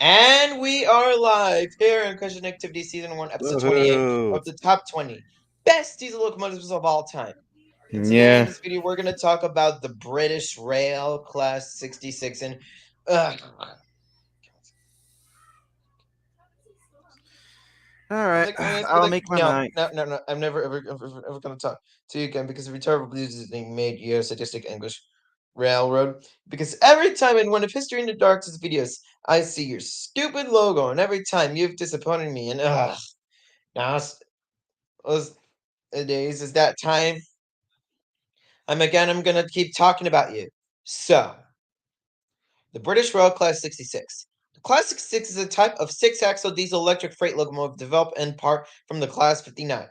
And we are live here in Question Activity Season 1, Episode 28 Woohoo. of the Top 20 Best Diesel Locomotives of All Time. And today in Yeah. this video, we're going to talk about the British Rail Class 66. And, All right. like, my answer, I'll like, make my no, mind. no, no, no, I'm never, ever going to talk to you again because every terrible news is being made your sadistic English railroad. Because every time in one of History in the Dark's videos, I see your stupid logo, and every time you've disappointed me, and, now those days is that time. I'm gonna keep talking about you. So, the British Rail Class 66. The Class 66 is a type of six-axle diesel electric freight locomotive developed in part from the Class 59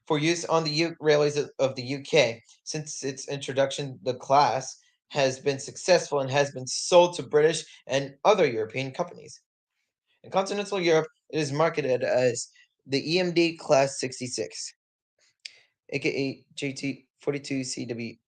for use on the railways of the UK. Since its introduction, the class has been successful and has been sold to British and other European companies. In continental Europe, it is marketed as the EMD Class 66, aka JT42CWR.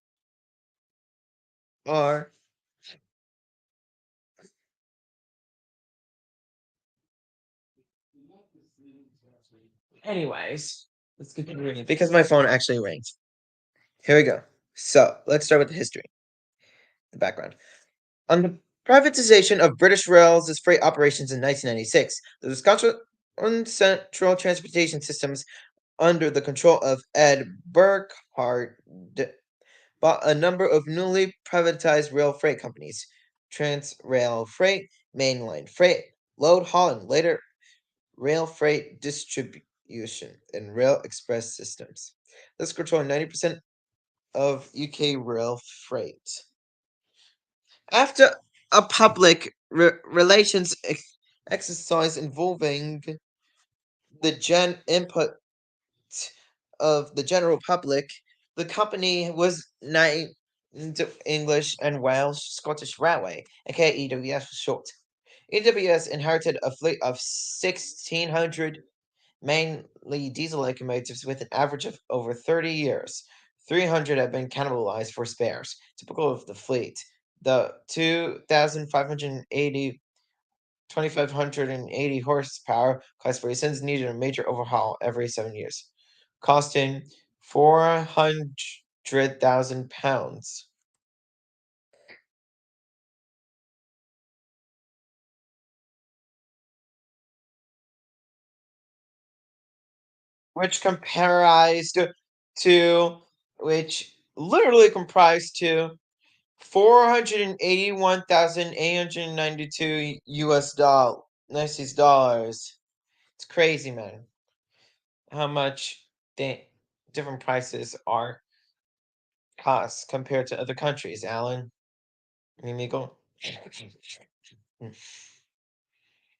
Anyways, let's continue because my phone actually rings. Here we go. So let's start with the history, the background. On the privatization of British Rail's freight operations in 1996, the Wisconsin Central Transportation Systems, under the control of Ed Burkhardt, bought a number of newly privatized rail freight companies: Transrail Freight, Mainline Freight, Load Haul, and later Rail Freight Distribution, and Rail Express Systems. This controlled 90% of UK rail freight. After a public relations exercise involving the input of the general public, the company was named English and Welsh Scottish Railway, aka EWS for short. EWS inherited a fleet of 1,600 mainly diesel locomotives with an average of over 30 years. 300 have been cannibalized for spares, typical of the fleet. The 2,580 2,580 horsepower class versions needed a major overhaul every 7 years, costing £400,000, which comprised to which literally comprised to 481,892 dollars. It's crazy, man. How much different prices are costs compared to other countries, Alan. Amigo.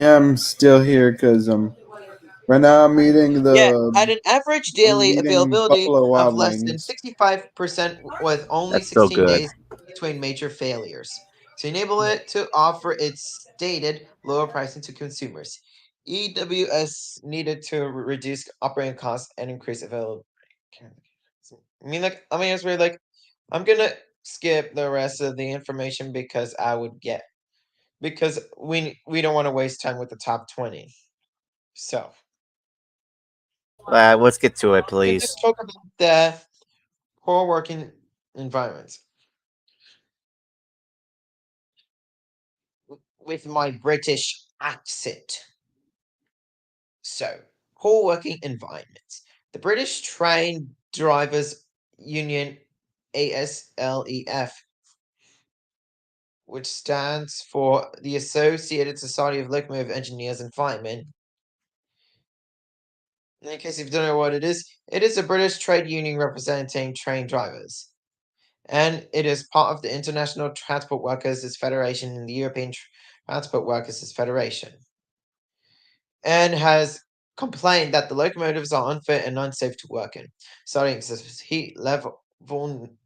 Yeah, I'm still here because right now Yeah, at an average I'm daily eating availability Buffalo of Wild less than Wings. 65%, with only That's so 16 good. days between major failures. To enable it to offer its stated lower pricing to consumers, EWS needed to reduce operating costs and increase availability. It's really like, I'm gonna skip the rest of the information because we don't want to waste time with the top 20. So Let's get to it, we can please. just talk about the poor working environment with my British accent. So, poor working environment. The British Train Drivers Union, ASLEF, which stands for the Associated Society of Locomotive Engineers and Firemen. In case you don't know what it is a British trade union representing train drivers. And it is part of the International Transport Workers' Federation and the European Transport Workers' Federation, and has complained that the locomotives are unfit and unsafe to work in, citing excessive heat level,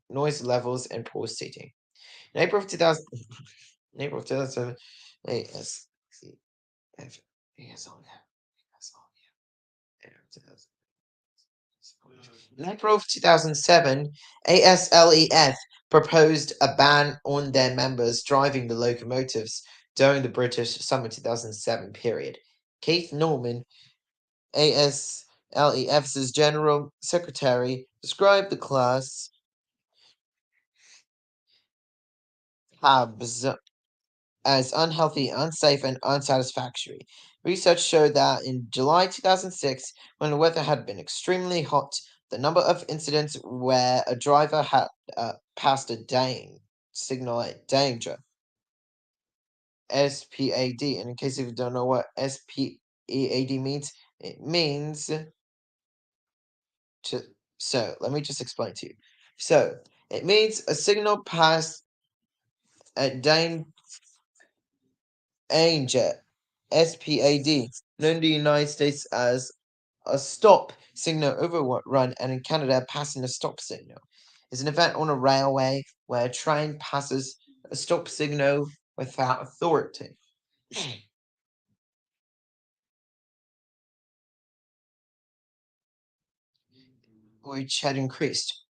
noise levels, and poor seating. In April of 2000, in April of 2007, in April of 2007, ASLEF proposed a ban on their members driving the locomotives during the British Summer 2007 period. Keith Norman, ASLEF's General Secretary, described the class cabs as unhealthy, unsafe, and unsatisfactory. Research showed that in July 2006, when the weather had been extremely hot, the number of incidents where a driver had passed a signal at danger SPAD. And in case you don't know what SPAD means, it means to. So let me just explain to you. So it means a signal passed at danger SPAD, known in the United States as a stop signal overrun, and in Canada, passing a stop signal, is an event on a railway where a train passes a stop signal without authority, which had increased.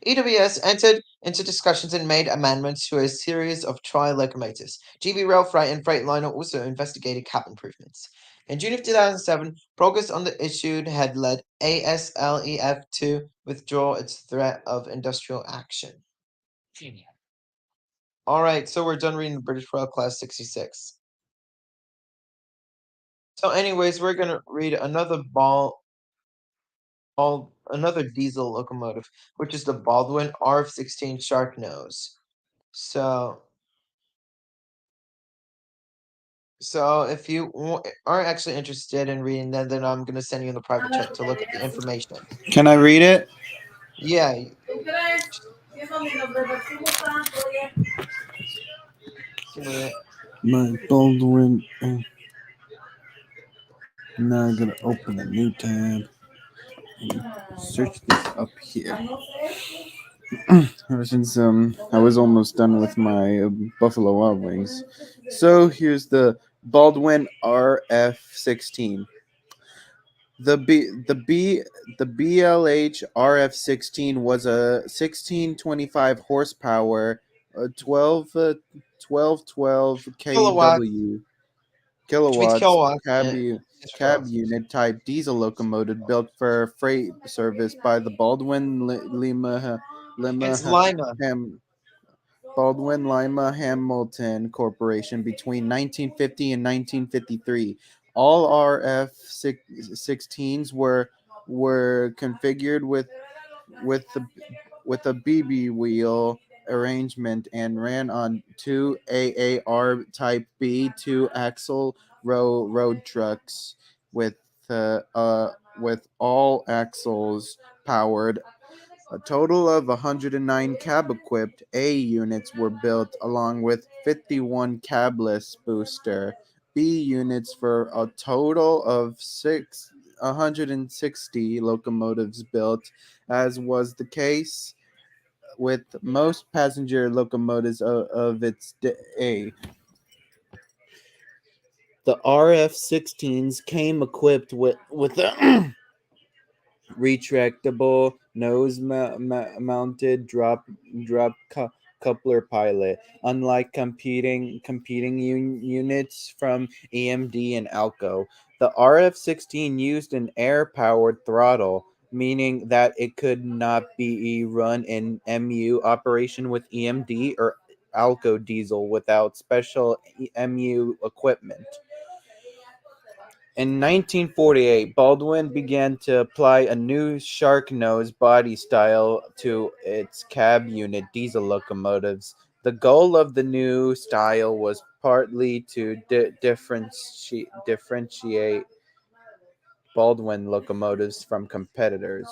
EWS entered into discussions and made amendments to a series of trial locomotives. GB Rail Freight and Freightliner also investigated cab improvements. In June of 2007, progress on the issue had led ASLEF to withdraw its threat of industrial action. Alright, so we're done reading the British Rail Class 66. So anyways, we're gonna read another diesel locomotive, which is the Baldwin RF-16 Shark Nose. So So if you are actually interested in reading that, then I'm gonna send you in the private chat to look at the information. Can I read it? Yeah, you can read it. My Baldwin. Now I'm gonna open a new tab and search this up here. Ever since I was almost done with my Buffalo Wild Wings. So here's the Baldwin RF-16. The BLH RF-16 was a 1625 horsepower, 12 Kilowatt, kW which means kilowatts kilowatt in Israel. cab unit type diesel locomotive built for freight service by the It's Lima Lima. Ham, Baldwin Lima Hamilton Corporation between 1950 and 1953. All RF 16s were configured with the with a BB wheel arrangement and ran on two AAR Type B two axle road trucks with uh, uh, with all axles powered. A total of 109 cab equipped A units were built, along with 51 cabless booster B units, for a total of 160 locomotives built, as was the case with most passenger locomotives of its day. The RF-16s came equipped with a retractable nose mounted coupler pilot. Unlike competing units from EMD and Alco, the RF-16 used an air powered throttle, meaning that it could not be run in MU operation with EMD or Alco diesel without special MU equipment. In 1948, Baldwin began to apply a new shark nose body style to its cab unit diesel locomotives. The goal of the new style was partly to differentiate Baldwin locomotives from competitors,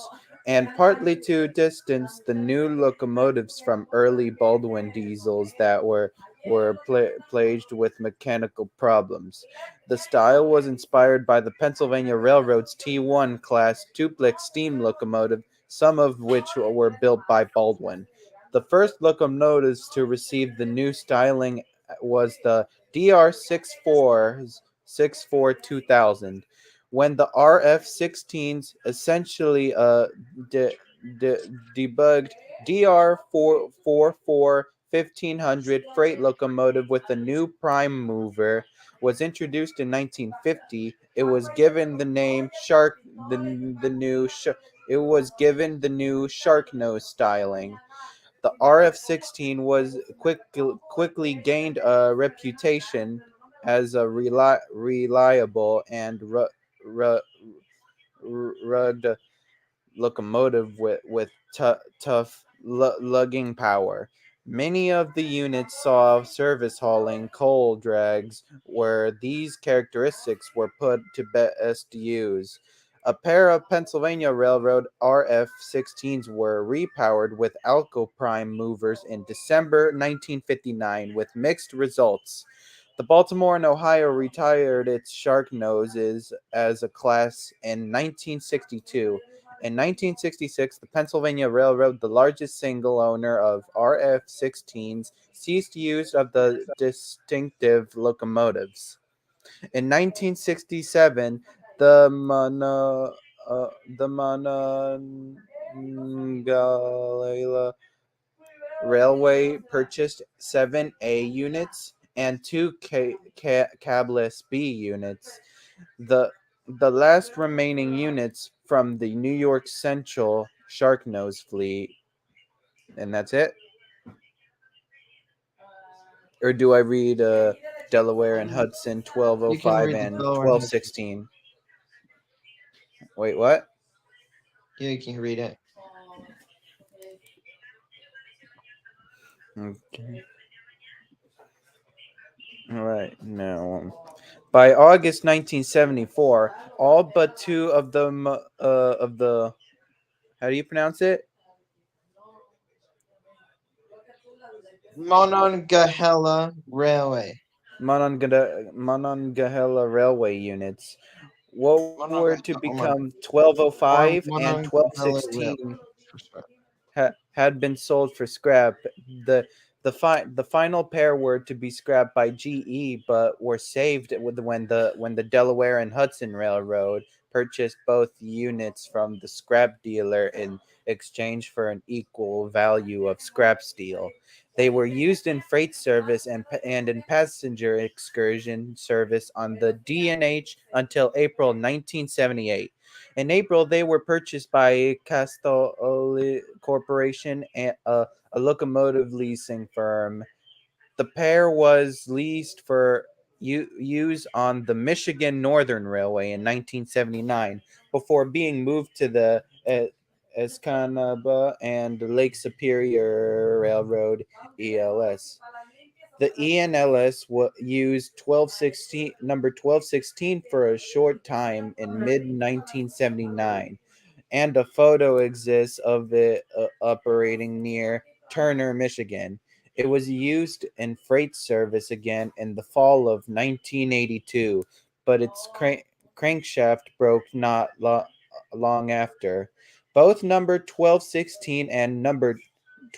and partly to distance the new locomotives from early Baldwin diesels that were plagued with mechanical problems. The style was inspired by the Pennsylvania Railroad's T1 class duplex steam locomotive, some of which were built by Baldwin. The first locomotives to receive the new styling was the DR 2000, when the RF-16s essentially de- debugged DR 444 1500 freight locomotive with a new prime mover was introduced in 1950. It was given the name Shark the new sh- it was given the new Shark nose styling. The RF-16 was quickly gained a reputation as a reliable and ru- rugged locomotive with tough lugging power. Many of the units saw service hauling coal drags where these characteristics were put to best use. A pair of Pennsylvania Railroad RF-16s were repowered with Alco Prime movers in December 1959 with mixed results. The Baltimore and Ohio retired its shark noses as a class in 1962. In 1966, the Pennsylvania Railroad, the largest single owner of RF-16s, ceased use of the distinctive locomotives. In 1967, the uh, the Monongahela Railway purchased 7A units and two cabless B units. The the last remaining units from the New York Central Sharknose fleet, and that's it. Or do I read Delaware and Mm, Hudson you can 1205 read the and Delaware Hudson. 1216? Wait, what? Yeah, you can read it. Okay. All right. Now, by August 1974, all but two of the how do you pronounce it? Monongahela Railway. Monongahela Railway units. What were to become Monongahela, 1205 or and Monongahela Railway, 1216 for sure. had been sold for scrap. The the final pair were to be scrapped by GE, but were saved when the Delaware and Hudson Railroad purchased both units from the scrap dealer in exchange for an equal value of scrap steel. They were used in freight service and in passenger excursion service on the DNH until April 1978. In April, they were purchased by Castelloli Corporation, a locomotive leasing firm. The pair was leased for use on the Michigan Northern Railway in 1979 before being moved to the Escanaba and Lake Superior Railroad (ELS). The ENLS used 1216 number 1216 for a short time in mid 1979, and a photo exists of it operating near Turner, Michigan. It was used in freight service again in the fall of 1982, but its crankshaft broke not long after. Both number 1216 and number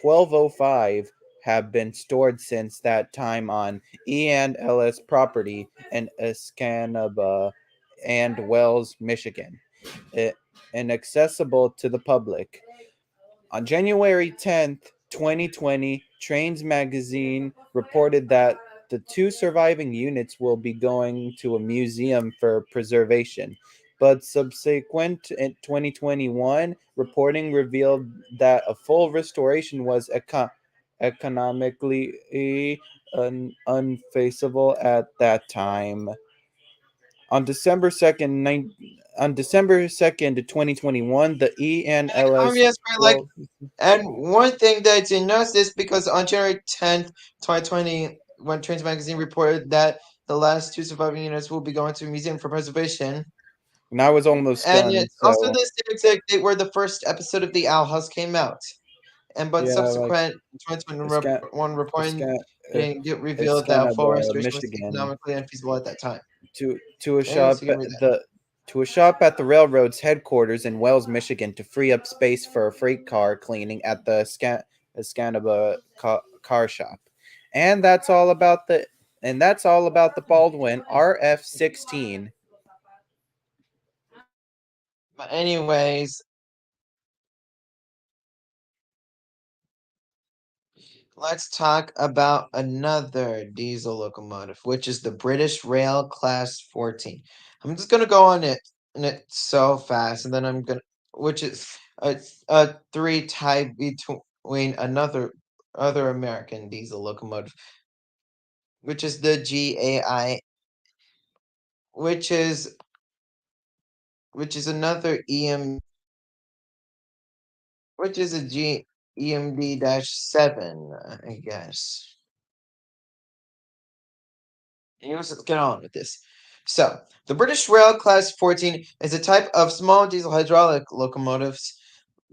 1205 have been stored since that time on E&LS property in Escanaba and Wells, Michigan, eh, and accessible to the public. On January 10th, 2020, Trains magazine reported that the two surviving units will be going to a museum for preservation. But subsequent in 2021 reporting revealed that a full restoration was economically unfeasible at that time. On December 2nd, 2021, the ENLS Yes, right, like, 12 and one thing that I didn't notice is because on January 10th, 2020, when Trains Magazine reported that the last two surviving units will be going to a museum for preservation, and I was almost and done, it's also so the same exact date where the first episode of The Owl House came out. And but yeah, like subsequent 2021 reporting Escan- uh, it revealed that full Escanaba, restoration was Michigan, economically unfeasible at that time. to a Anyways, shop you can read that. the to a shop at the railroad's headquarters in Wells, Michigan, to free up space for a freight car cleaning at the Escanaba car shop. And that's all about the Baldwin RF-16. But anyways, Let's talk about another diesel locomotive, which is the British Rail Class 14. I'm just gonna go on it so fast, and then which is a three type between another other American diesel locomotive, which is the GAI, which is which is another which is a G EMD-7, I guess. Anyways, let's get on with this. So, the British Rail Class 14 is a type of small diesel hydraulic locomotives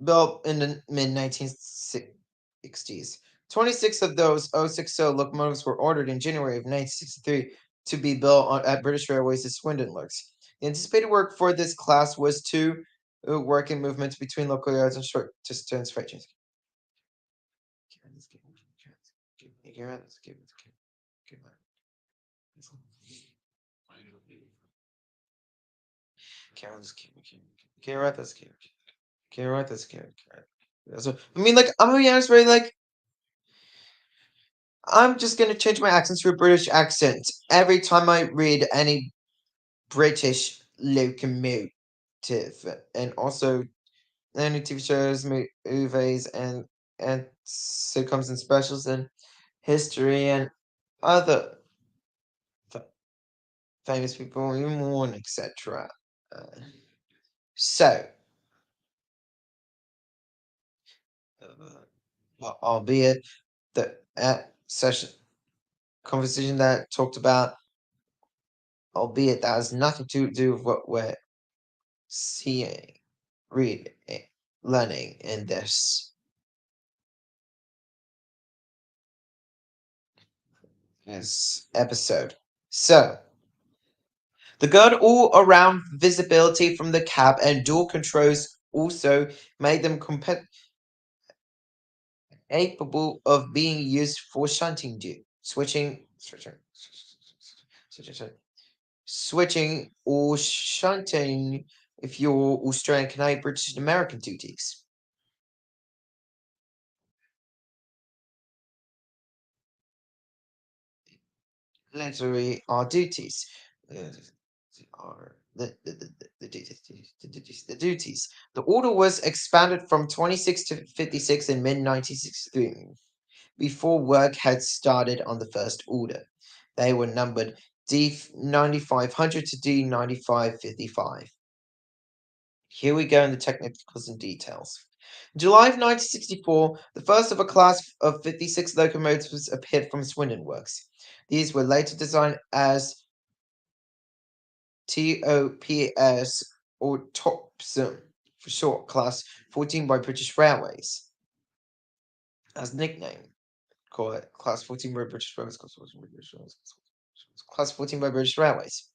built in the mid 1960s. 26 of those 060 locomotives were ordered in January of 1963 to be built at British Railways' Swindon Works. The anticipated work for this class was to work in movements between local yards and short distance freight trains. Can you write this? Can you write this? So, I mean, like, I'm gonna be honest, right? Like, I'm just gonna change my accent to a British accent every time I read any British locomotive, and also any TV shows, movies, and sitcoms and specials and history and other f- famous people, even more, etc. Uh, so, albeit the session conversation that talked about, albeit that has nothing to do with what we're seeing, reading, learning in this episode. So, the good all around visibility from the cab and dual controls also made them capable of being used for shunting switching, switching or shunting if you're Australian, Canadian, British, and American duties. Literally, our duties. Are the duties. The order was expanded from 26 to 56 in mid 1963 before work had started on the first order. They were numbered D9500 to D9555. Here we go in the technicals and details. In July of 1964, the first of a class of 56 locomotives appeared from Swindon Works. These were later designed as TOPS or TOPS for short, Class 14 by British Railways. As nickname, call it Class 14 by British Railways, Class 14 by British Railways, Class 14 by British Railways.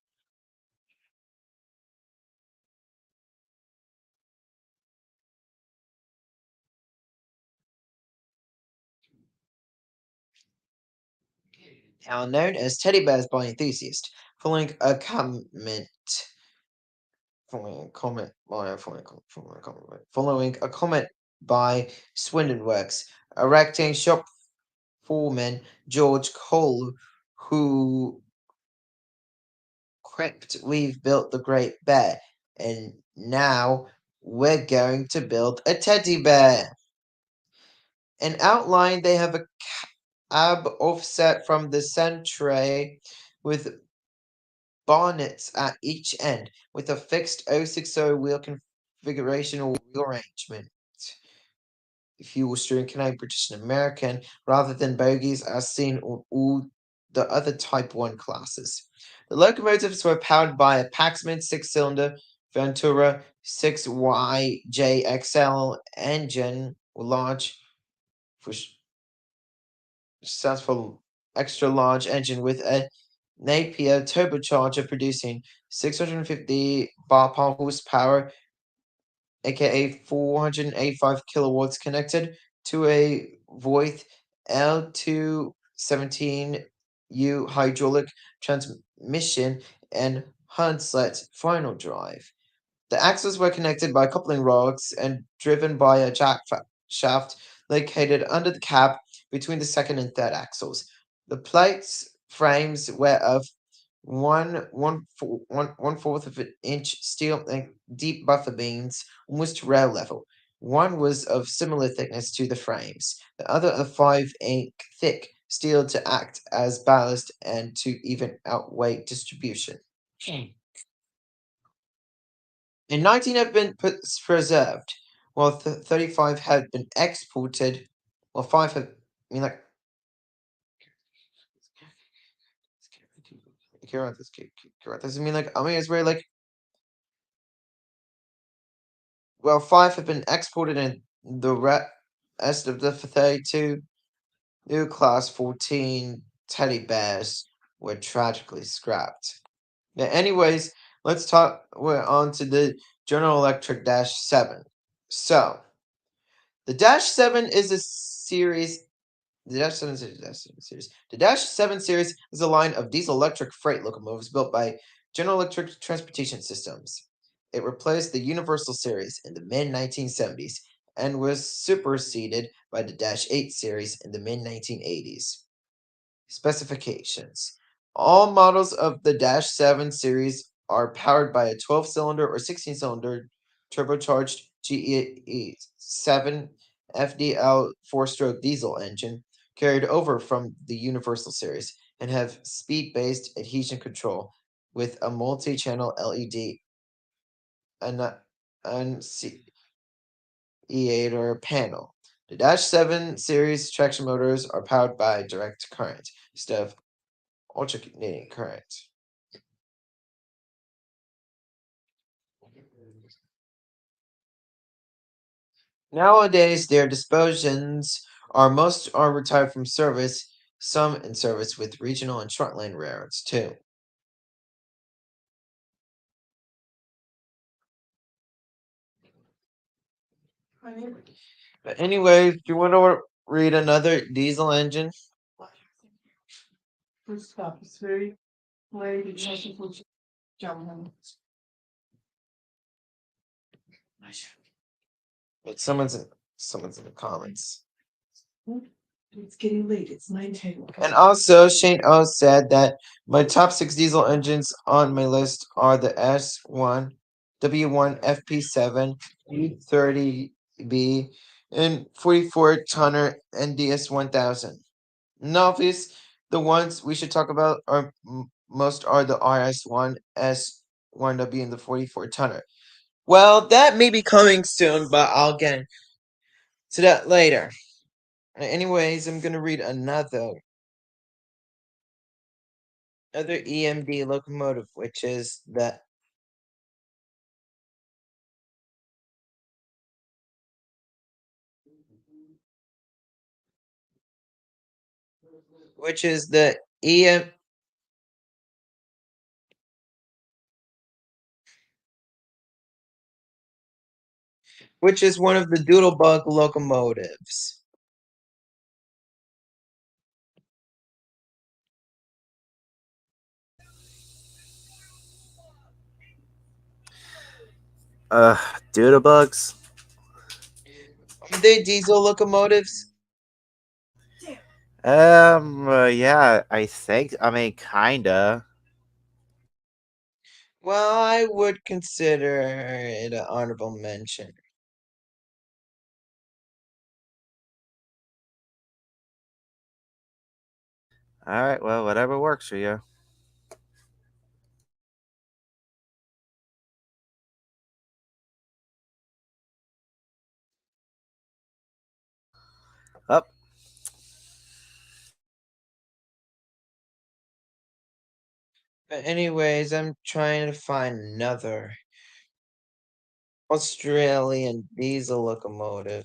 Now known as teddy bears by enthusiasts, following a following a comment by Swindon Works, erecting shop foreman George Cole, who quipped, "We've built the Great Bear, and now we're going to build a teddy bear." In outline, they have a cab offset from the centre with bonnets at each end, with a fixed 060 wheel configuration or wheel arrangement. Fuel steering Canadian, British, and American, rather than bogies as seen on all the other Type 1 classes. The locomotives were powered by a Paxman 6-cylinder Ventura 6YJXL engine, or large, for stands for extra large engine, with a Napier turbocharger producing 650 bar horsepower, aka 485 kilowatts, connected to a Voith L217U hydraulic transmission and Hunslet final drive. The axles were connected by coupling rods and driven by a jack shaft located under the cab between the second and third axles. The plates frames were of one fourth of an inch steel and deep buffer beams, almost rail level. One was of similar thickness to the frames, the other of 5 inch thick steel to act as ballast and to even out weight distribution. And 19 have been preserved, while 35 have been exported, while 5 have, I mean, like, correct this. It's very, like, well, 5 have been exported, and the rest of the 32 new Class 14 teddy bears were tragically scrapped. Yeah, anyways, let's talk. We're on to the General Electric Dash 7. So, the Dash 7 is a series. The Dash 7 series, Dash 7 series. The Dash 7 series is a line of diesel electric freight locomotives built by General Electric Transportation Systems. It replaced the Universal series in the mid 1970s and was superseded by the Dash 8 series in the mid 1980s. Specifications. All models of the Dash 7 series are powered by a 12-cylinder or 16-cylinder turbocharged GE7 FDL 4-stroke diesel engine carried over from the Universal series and have speed-based adhesion control with a multi-channel LED annunciator panel. The Dash 7 series traction motors are powered by direct current instead of alternating current. Nowadays, their dispositions are retired from service, some in service with regional and short line railroads too. But anyway, do you want to read another diesel engine? But someone's in the comments. And also, Shane O said that my top 6 diesel engines on my list are the S1, W1 FP7, U30B, and 44 tonner NDS 1000. Novice, the ones we should talk about are most are the RS1, S1W, and the 44 tonner. Well, that may be coming soon, but I'll get to that later. Anyways, I'm gonna read another EMD locomotive, which is the EM which is one of the Doodlebug locomotives. Uh, Doodlebugs. Are they diesel locomotives? Yeah, I think. I mean, kinda. Well, I would consider it an honorable mention. All right. Well, whatever works for you. Up. But anyways, I'm trying to find another Australian diesel locomotive.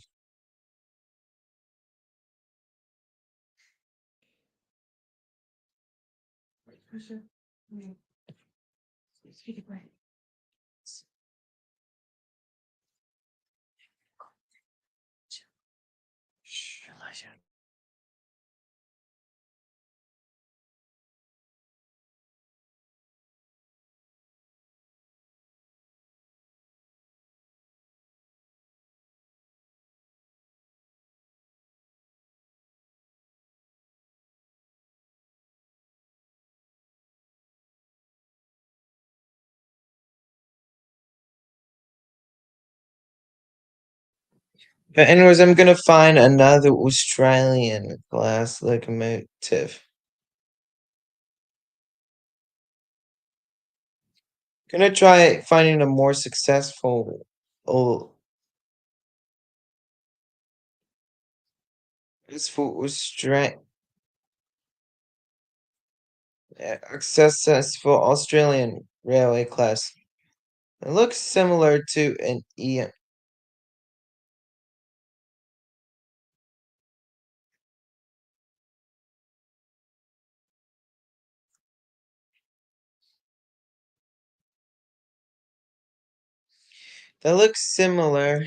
But anyways, I'm gonna find another Australian glass locomotive. Gonna try finding a more successful, oh, successful Australian railway class. It looks similar to an E. That looks similar.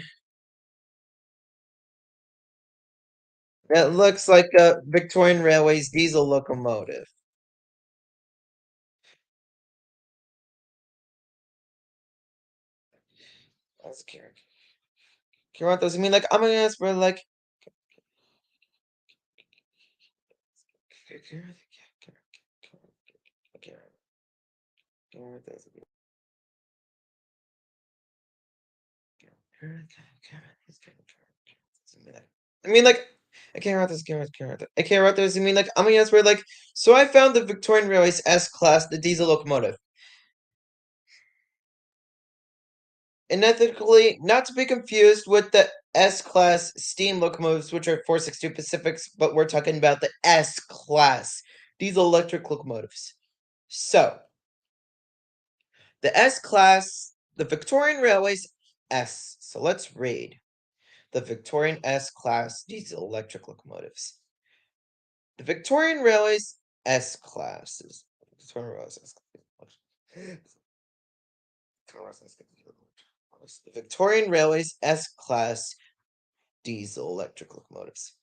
It looks like a Victorian Railways diesel locomotive. That's Karen. Karen, does it mean like I'm gonna ask for like I mean, like, I can't write this. I can't write this. I mean, like, I'm gonna ask for like. So I found the Victorian Railways S class, the diesel locomotive. And ethically, not to be confused with the S class steam locomotives, which are 462 Pacifics, but we're talking about the S class diesel electric locomotives. So, the S class, the Victorian Railways S. So let's read the Victorian S class diesel electric locomotives. The Victorian Railways S classes. Victorian Railways S The Victorian Railways S class diesel electric locomotives.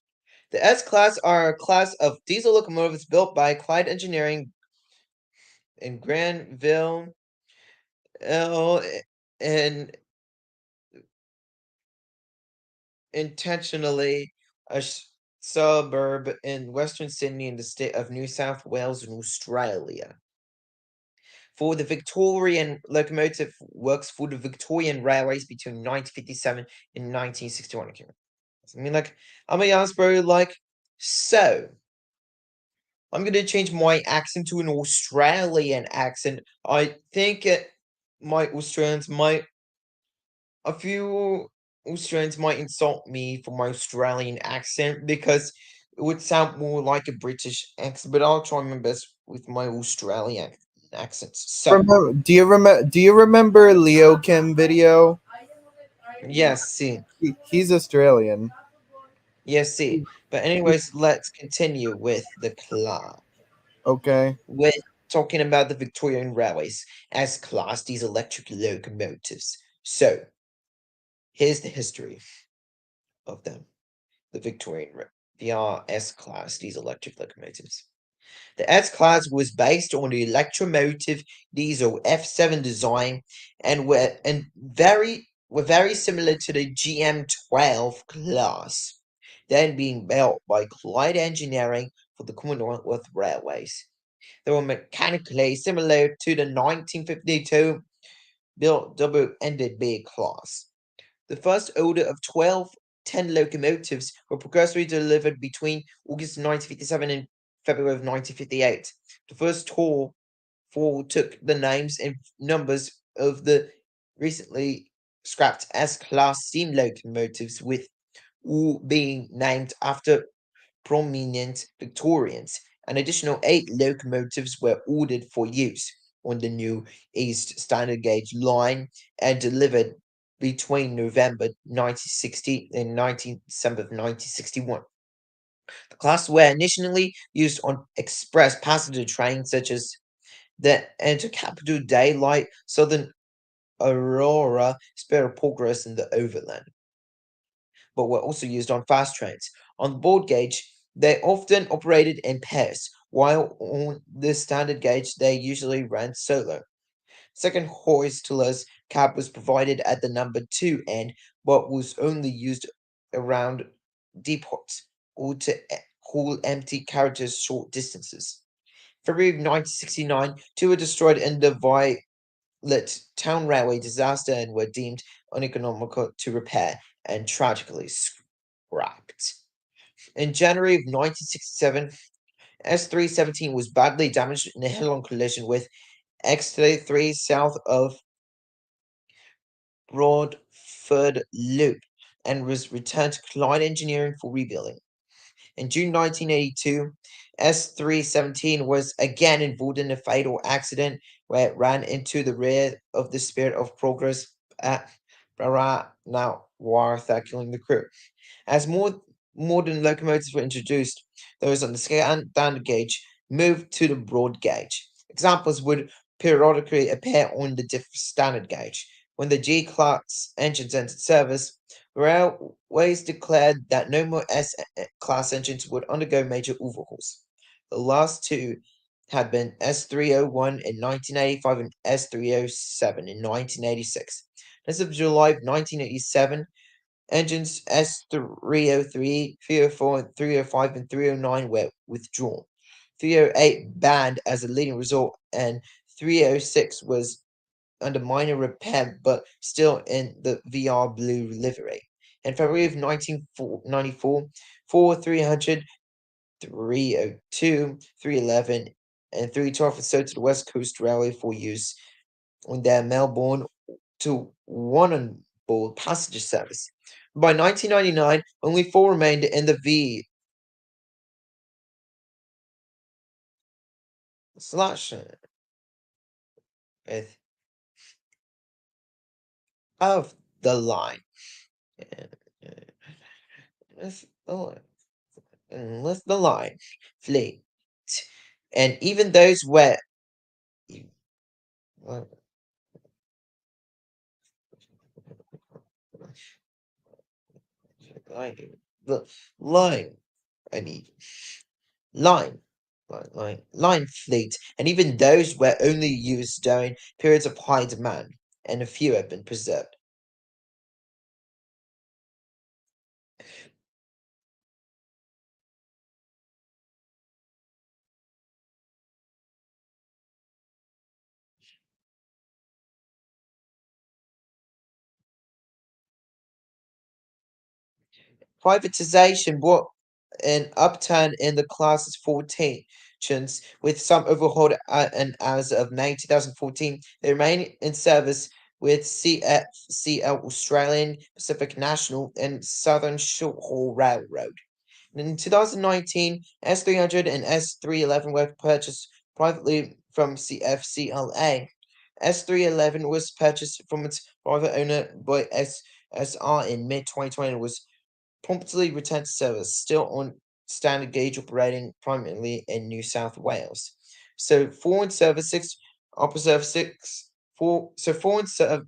The S class are a class of diesel locomotives built by Clyde Engineering in Granville, and intentionally a suburb in Western Sydney in the state of New South Wales in Australia. For the Victorian locomotive works for the Victorian Railways between 1957 and 1961. I mean, like, I'm a honest, bro. Like, so I'm gonna change my accent to an Australian accent. I think my Australians might, a few Australians might insult me for my Australian accent because it would sound more like a British accent, but I'll try my best with my Australian accents. So, Do you remember Leo Kim video? yes, see. He's Australian. Yes, see. But anyways, let's continue with the class. Okay. We're talking about the Victorian Railways as class these electric locomotives. So, here's the history of them. The the RS class, these electric locomotives. The S class was based on the electromotive diesel F7 design and were very similar to the GM12 class, then being built by Clyde Engineering for the Commonwealth Railways. They were mechanically similar to the 1952 built double-ended B class. The first order of 10 locomotives were progressively delivered between August 1957 and February of 1958. The first four took the names and numbers of the recently scrapped S-class steam locomotives, with all being named after prominent Victorians. An additional 8 locomotives were ordered for use on the new East Standard Gauge line and delivered between November 1960 and December 1961. The class were initially used on express passenger trains such as the Intercapital Daylight, Southern Aurora, Spirit Progress, and the Overland, but were also used on fast trains. On the board gauge, they often operated in pairs, while on the standard gauge, they usually ran solo. Second hoistler's cab was provided at the number 2 end, but was only used around depots or to haul empty carriages short distances. February of 1969, two were destroyed in the Violet Town Railway disaster and were deemed uneconomical to repair. and tragically scrapped. In January of 1967, S317 was badly damaged in a head-on collision with X-33 south of Broadford Loop and was returned to Clyde Engineering for rebuilding. In June 1982, S317 was again involved in a fatal accident where it ran into the rear of the Spirit of Progress at Baranawartha, killing the crew. As more modern locomotives were introduced, those on the standard gauge moved to the broad gauge. Examples would periodically appear on the standard gauge. When the G class engines entered service, railways declared that no more S class engines would undergo major overhauls. The last two had been S301 in 1985 and S307 in 1986. As of July of 1987, engines S303, 304, and 305 and 309 were withdrawn. 308 banned as a leading result, and 306 was under minor repair but still in the VR blue livery. In February of 1994, 4 300, 302, 311, and 312 were sold to the West Coast Railway for use on their Melbourne to one on board passenger service. By 1999, only four remained in the V slash with of the line. Unless the line, unless the line fleet. And even those were line, the line, I need line fleet, and even those were only used during periods of high demand, and a few have been preserved. Privatization brought an upturn in the class's fortunes, with some overhauled and as of May 2014, they remain in service with CFCL Australian, Pacific National, and Southern Short Haul Railroad. In 2019, S300 and S311 were purchased privately from CFCLA. S311 was purchased from its private owner by SSR in mid 2020 and was promptly returned to service, still on standard gauge operating primarily in New South Wales. So four in service, six upper service, six four. So four in service.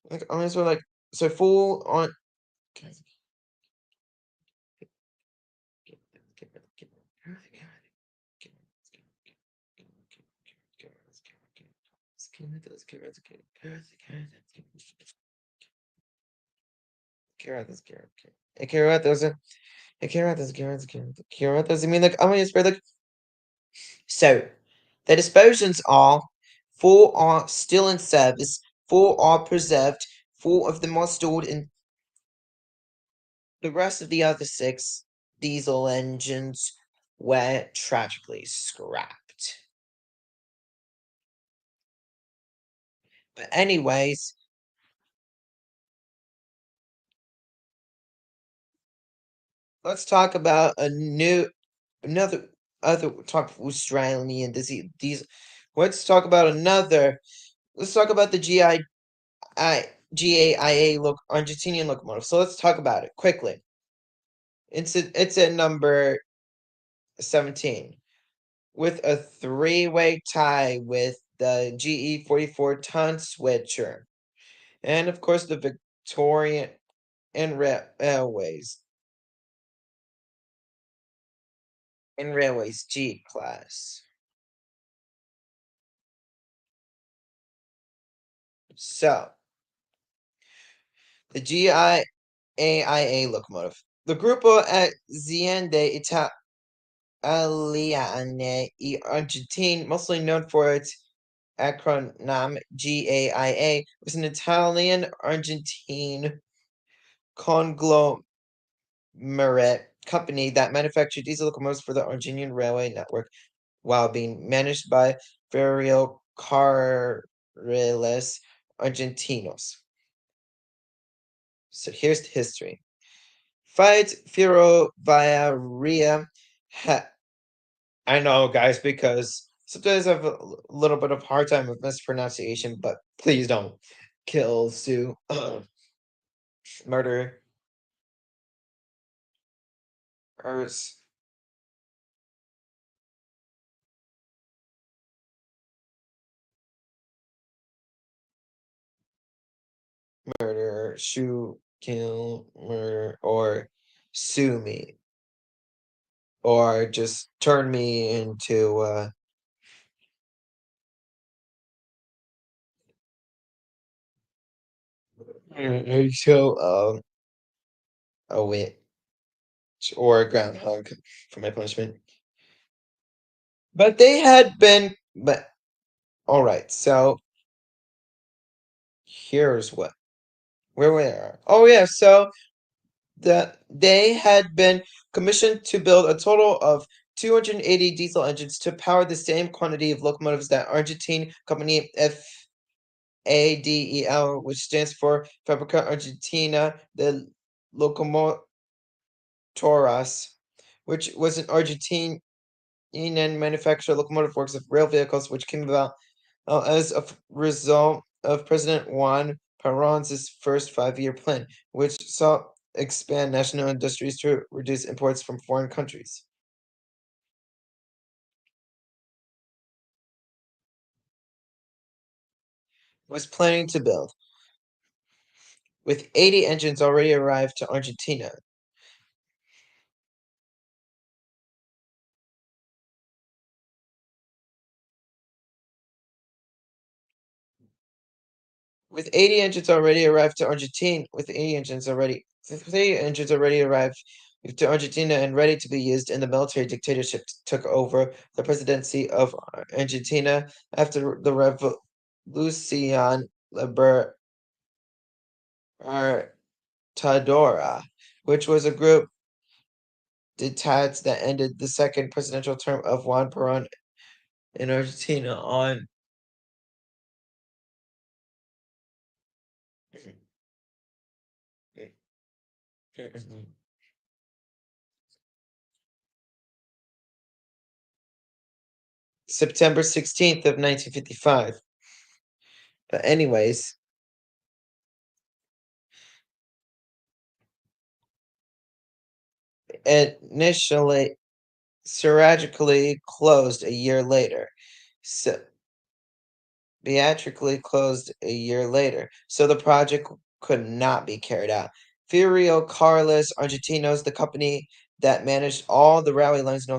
Like, I as well like so four on. I mean, like, I'm gonna spread like so. The dispositions are four are still in service, four are preserved, four of them are stored in the rest of the other six diesel engines were tragically scrapped. But anyways, let's talk about another other type of Australian disease. Let's talk about another. Let's talk about the GAIA look Argentinian locomotive. So let's talk about it quickly. It's at number 17 with a three-way tie with the GE 44-ton switcher, and of course the Victorian and Railways G class. So the GIAIA locomotive. The Gruppo Aziende Italiane e Argentine, mostly known for its acronym GAIA, was an Italian Argentine conglomerate company that manufactured diesel locomotives for the Argentinian railway network while being managed by Ferrocarriles Argentinos. So here's the history. Fight Ferroviaria. I know, guys, because sometimes I have a little bit of hard time with mispronunciation, but please don't kill, sue, murder, or murder, shoot, kill, murder, or sue me, or just turn me into so a witch or a groundhog for my punishment. But they had been, but all right. So here's what where we are. Oh yeah, so they had been commissioned to build a total of 280 diesel engines to power the same quantity of locomotives that Argentine company FADEL, which stands for Fabrica Argentina de Locomotoras, which was an Argentinian manufacturer of locomotive works of rail vehicles, which came about as a result of President Juan Perón's first five-year plan, which saw expand national industries to reduce imports from foreign countries. Was planning to build, with 80 engines already arrived to Argentina. With 80 engines already arrived to Argentina, with 80 engines already arrived to Argentina and ready to be used, and the military dictatorship took over the presidency of Argentina after the Revolucion Libertadora, which was a group detached that ended the second presidential term of Juan Perón in Argentina on September 16th of 1955. But anyways, it initially surgically closed a year later. So theatrically closed a year later, so the project could not be carried out. Furio Carlos Argentinos, the company that managed all the railway lines in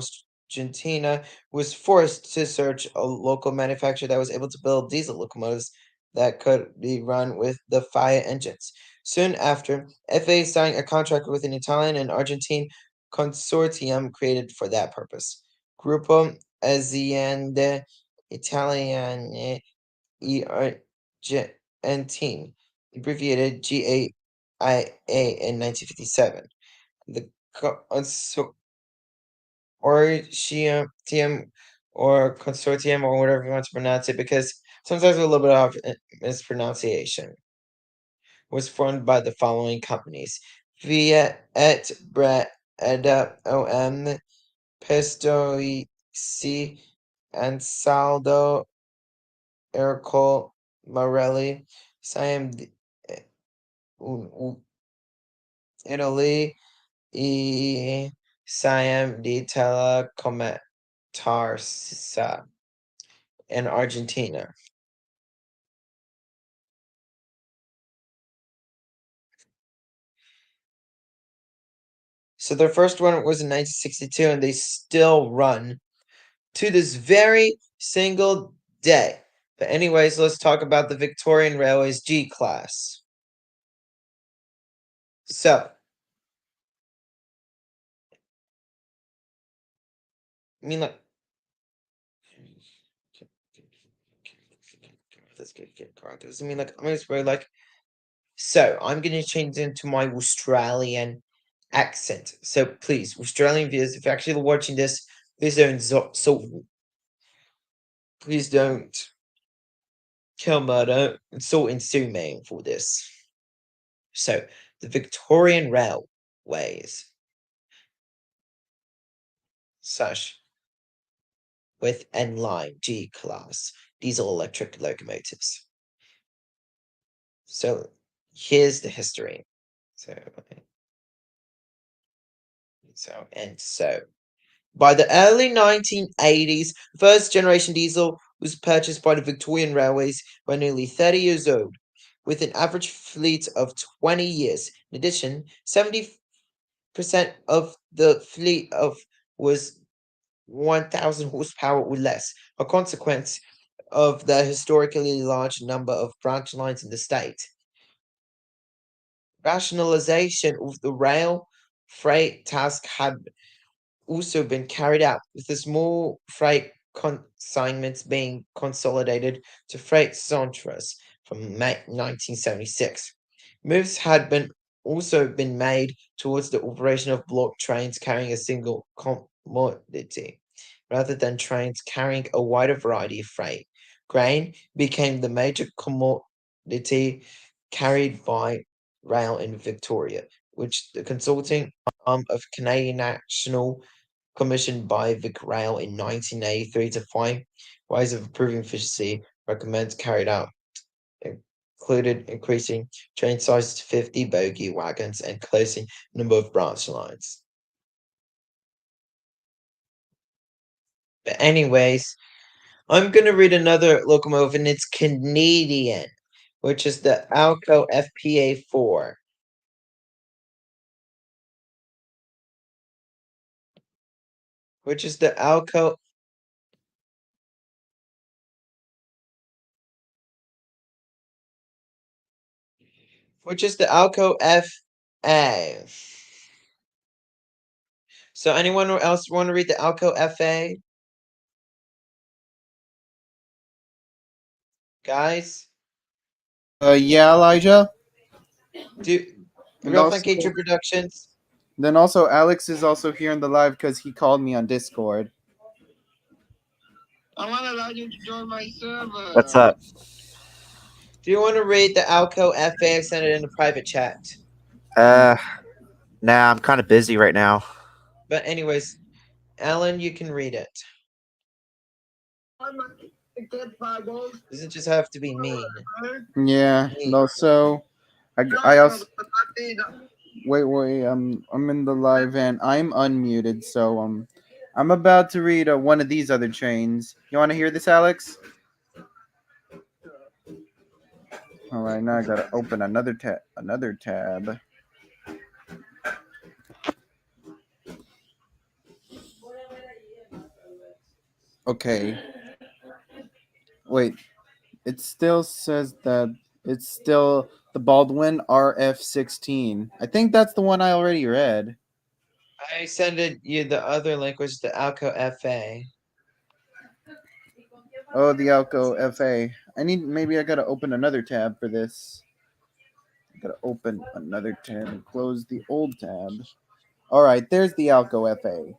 Argentina, was forced to search a local manufacturer that was able to build diesel locomotives that could be run with the Fia engines. Soon after, FA signed a contract with an Italian and Argentine consortium created for that purpose. Gruppo Aziende Italiane Argentine, abbreviated GAIA in 1957. The consortium or consortium or whatever you want to pronounce it, because sometimes a little bit of mispronunciation, was formed by the following companies: Via et Bre Eda OM Pistoici and Saldo Ercole Morelli, Siam Italy, e Siam di Telecometarsa in Argentina. So their first one was in 1962, and they still run to this very single day. But anyways, let's talk about the Victorian Railways G class. So, I mean, like, let's get characters. I mean, like, I'm gonna swear, like, So I'm going to change into my Australian accent. So please, Australian viewers, if you're actually watching this, please don't please don't kill, murder, insult, and sue me for this. So the Victorian Railways, such with N line G class diesel electric locomotives. So here's the history. So so by the early 1980s, first generation diesel was purchased by the Victorian Railways by nearly 30 years old, with an average fleet of 20 years. In addition, 70% of the fleet of was 1,000 horsepower or less, a consequence of the historically large number of branch lines in the state. Rationalization of the rail freight task had also been carried out, with the small freight consignments being consolidated to freight centres from May 1976. Moves had been also been made towards the operation of block trains carrying a single commodity, rather than trains carrying a wider variety of freight. Grain became the major commodity carried by rail in Victoria, which the consulting arm of Canadian National commissioned by VicRail in 1983 to find ways of improving efficiency, recommends carried out, included increasing train sizes to 50 bogie wagons and closing the number of branch lines. But anyways, I'm gonna read another locomotive and it's Canadian, which is the Alco FPA4. Which is the Alco which is the Alco FA. So anyone else want to read the Alco FA? Guys? Yeah, Elijah. Do And Real also, Fun K Productions? then also Alex is also here in the live because he called me on Discord. I want to allow you to join my server. What's up? Do you want to read the Alco FA? I sent it in the private chat. Uh, nah, I'm kind of busy right now. But anyways, Alan, you can read it. Doesn't just have to be mean. Yeah. Mean. No. So I also wait. I'm in the live and I'm unmuted. So I'm about to read one of these other chains. You want to hear this, Alex? All right. Now I gotta open another tab. Another tab. Okay. Wait. It still says that it's still the Baldwin RF16. I think that's the one I already read. I sent you the other link, which is the Alco FA. Oh, the Alco FA. Maybe I gotta open another tab for this. I gotta open another tab and close the old tab. All right, there's the Alco FA.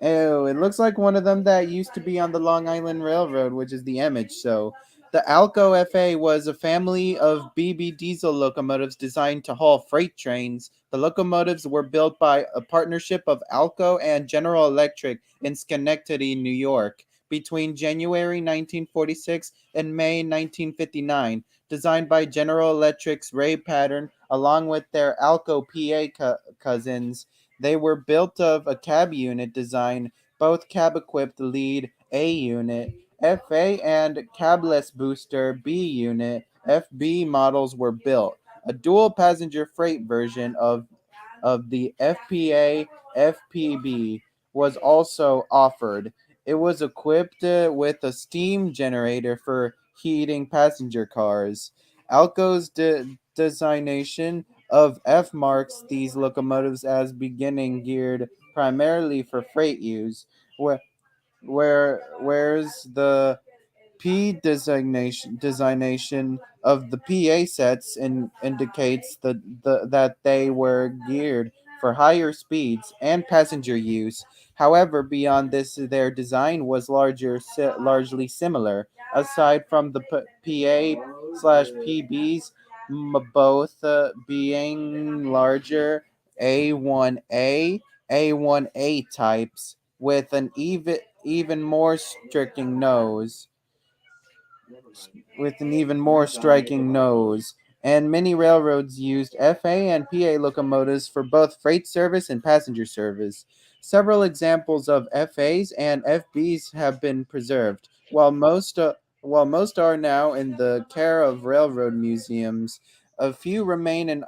Oh, it looks like one of them that used to be on the Long Island Railroad, which is the image. So, the Alco FA was a family of BB diesel locomotives designed to haul freight trains. The locomotives were built by a partnership of Alco and General Electric in Schenectady, New York, between January 1946 and May 1959. Designed by General Electric's Ray Pattern, along with their Alco PA cousins. They were built of a cab unit design, both cab equipped lead A unit, FA, and cabless booster B unit, FB models were built. A dual passenger freight version of the FPA FPB was also offered. It was equipped with a steam generator for heating passenger cars. Alco's designation of F marks these locomotives as beginning geared primarily for freight use, whereas the P designation of the PA sets indicates that they were geared for higher speeds and passenger use. However, beyond this, their design was largely similar. Aside from the PA/PBs, both being larger A1A, A1A types with an even more striking nose with an even more striking nose, and many railroads used FA and PA locomotives for both freight service and passenger service. Several examples of FAs and FBs have been preserved, while most are now in the care of railroad museums. A few remain in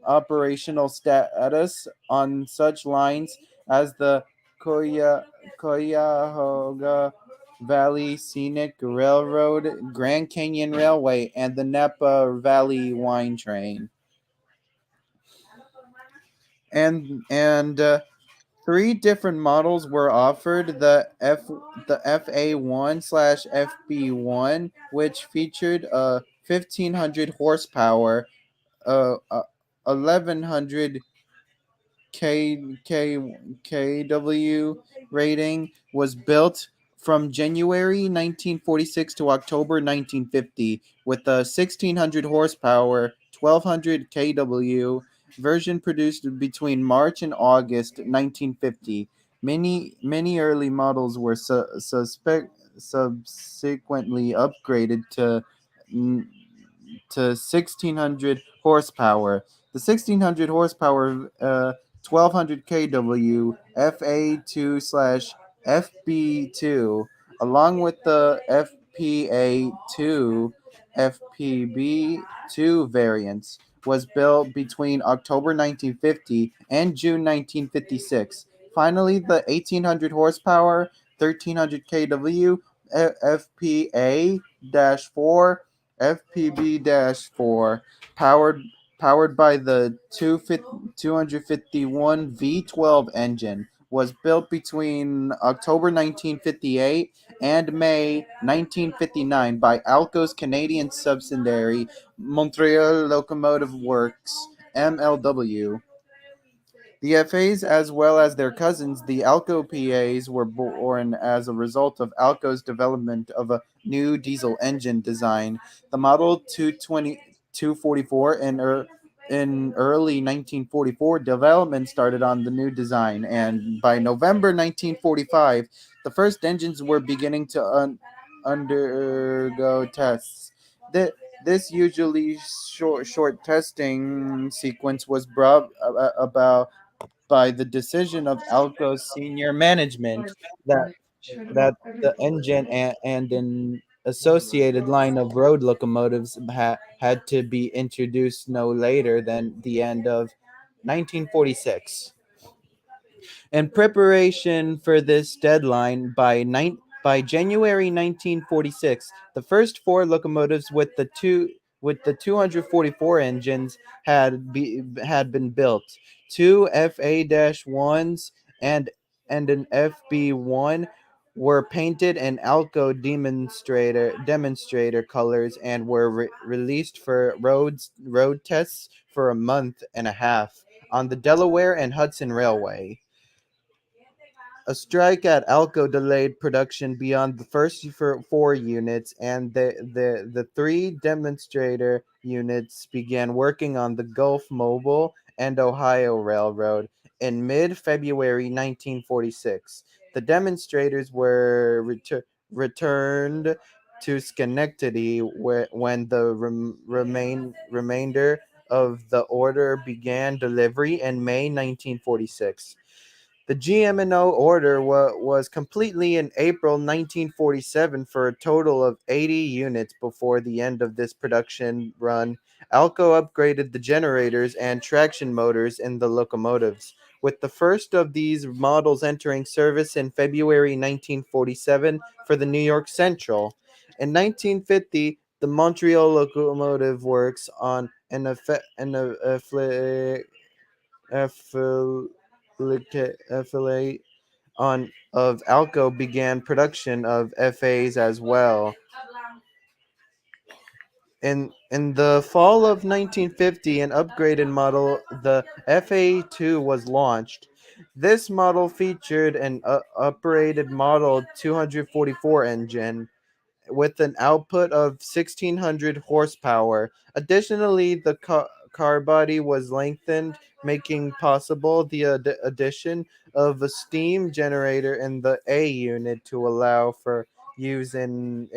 operational status on such lines as the Koya, Cuyahoga Valley Scenic Railroad, Grand Canyon Railway, and the Napa Valley Wine Train. And three different models were offered: the FA1/FB1, which featured a 1500 horsepower, 1100 kW rating, was built from January 1946 to October 1950 with a 1600 horsepower, 1200 kW version produced between March and August 1950. Many early models were subsequently upgraded to 1600 horsepower. The 1600 horsepower 1200 kW FA2 FB2, along with the FPA2 FPB2 variants, was built between October 1950 and June 1956. Finally, the 1800 horsepower 1300 kW FPA 4 powered powered by the 251 V12 engine, was built between October 1958 and May 1959 by Alco's Canadian subsidiary Montreal Locomotive Works (MLW). The FAs, as well as their cousins, the Alco PAs, were born as a result of Alco's development of a new diesel engine design. The Model 244 in early 1944, development started on the new design, and by November 1945, the first engines were beginning to undergo tests. Th- this usually short testing sequence was brought about by the decision of Alco's senior management that the engine and an associated line of road locomotives had to be introduced no later than the end of 1946. In preparation for this deadline, by January 1946, the first four locomotives with the 244 engines had been built. Two FA-1s and an FB1 were painted in Alco demonstrator colors and were released for road tests for a month and a half on the Delaware and Hudson Railway. A strike at Alco delayed production beyond the first four units, and the three demonstrator units began working on the Gulf Mobile and Ohio Railroad in mid February 1946. The demonstrators were returned to Schenectady when the remainder of the order began delivery in May 1946. The GM&O order was completely in April 1947 for a total of 80 units. Before the end of this production run, Alco upgraded the generators and traction motors in the locomotives, with the first of these models entering service in February 1947 for the New York Central. In 1950, the Montreal Locomotive Works on an affiliate of Alco began production of FAs as well. In the fall of 1950, an upgraded model, the FA2, was launched. This model featured an uprated Model 244 engine with an output of 1600 horsepower. Additionally, the car body was lengthened, making possible the addition of a steam generator in the A unit to allow for use in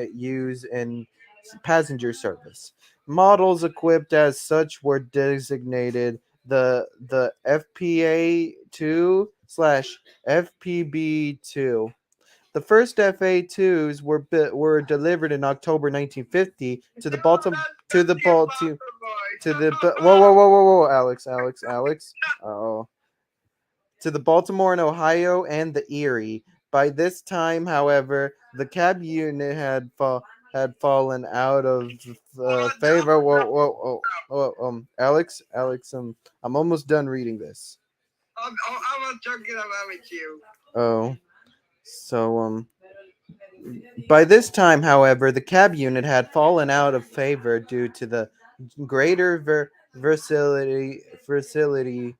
passenger service. Models equipped as such were designated the FPA2 slash FPB2. The first FA2s were delivered in October 1950 to the Baltimore to the Baltimore to the whoa, Alex. Oh, to the Baltimore and Ohio and the Erie. By this time, however, the cab unit had fallen out of favor. Alex, I'm almost done reading this. I was joking about with you. Oh, so by this time, however, the cab unit had fallen out of favor due to the greater versatility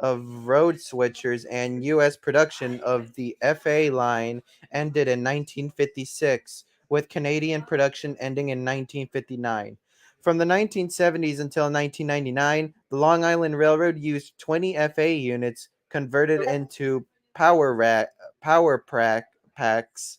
of road switchers, and U.S. production of the FA line ended in 1956, with Canadian production ending in 1959. From the 1970s until 1999, the Long Island Railroad used 20 FA units converted into power packs.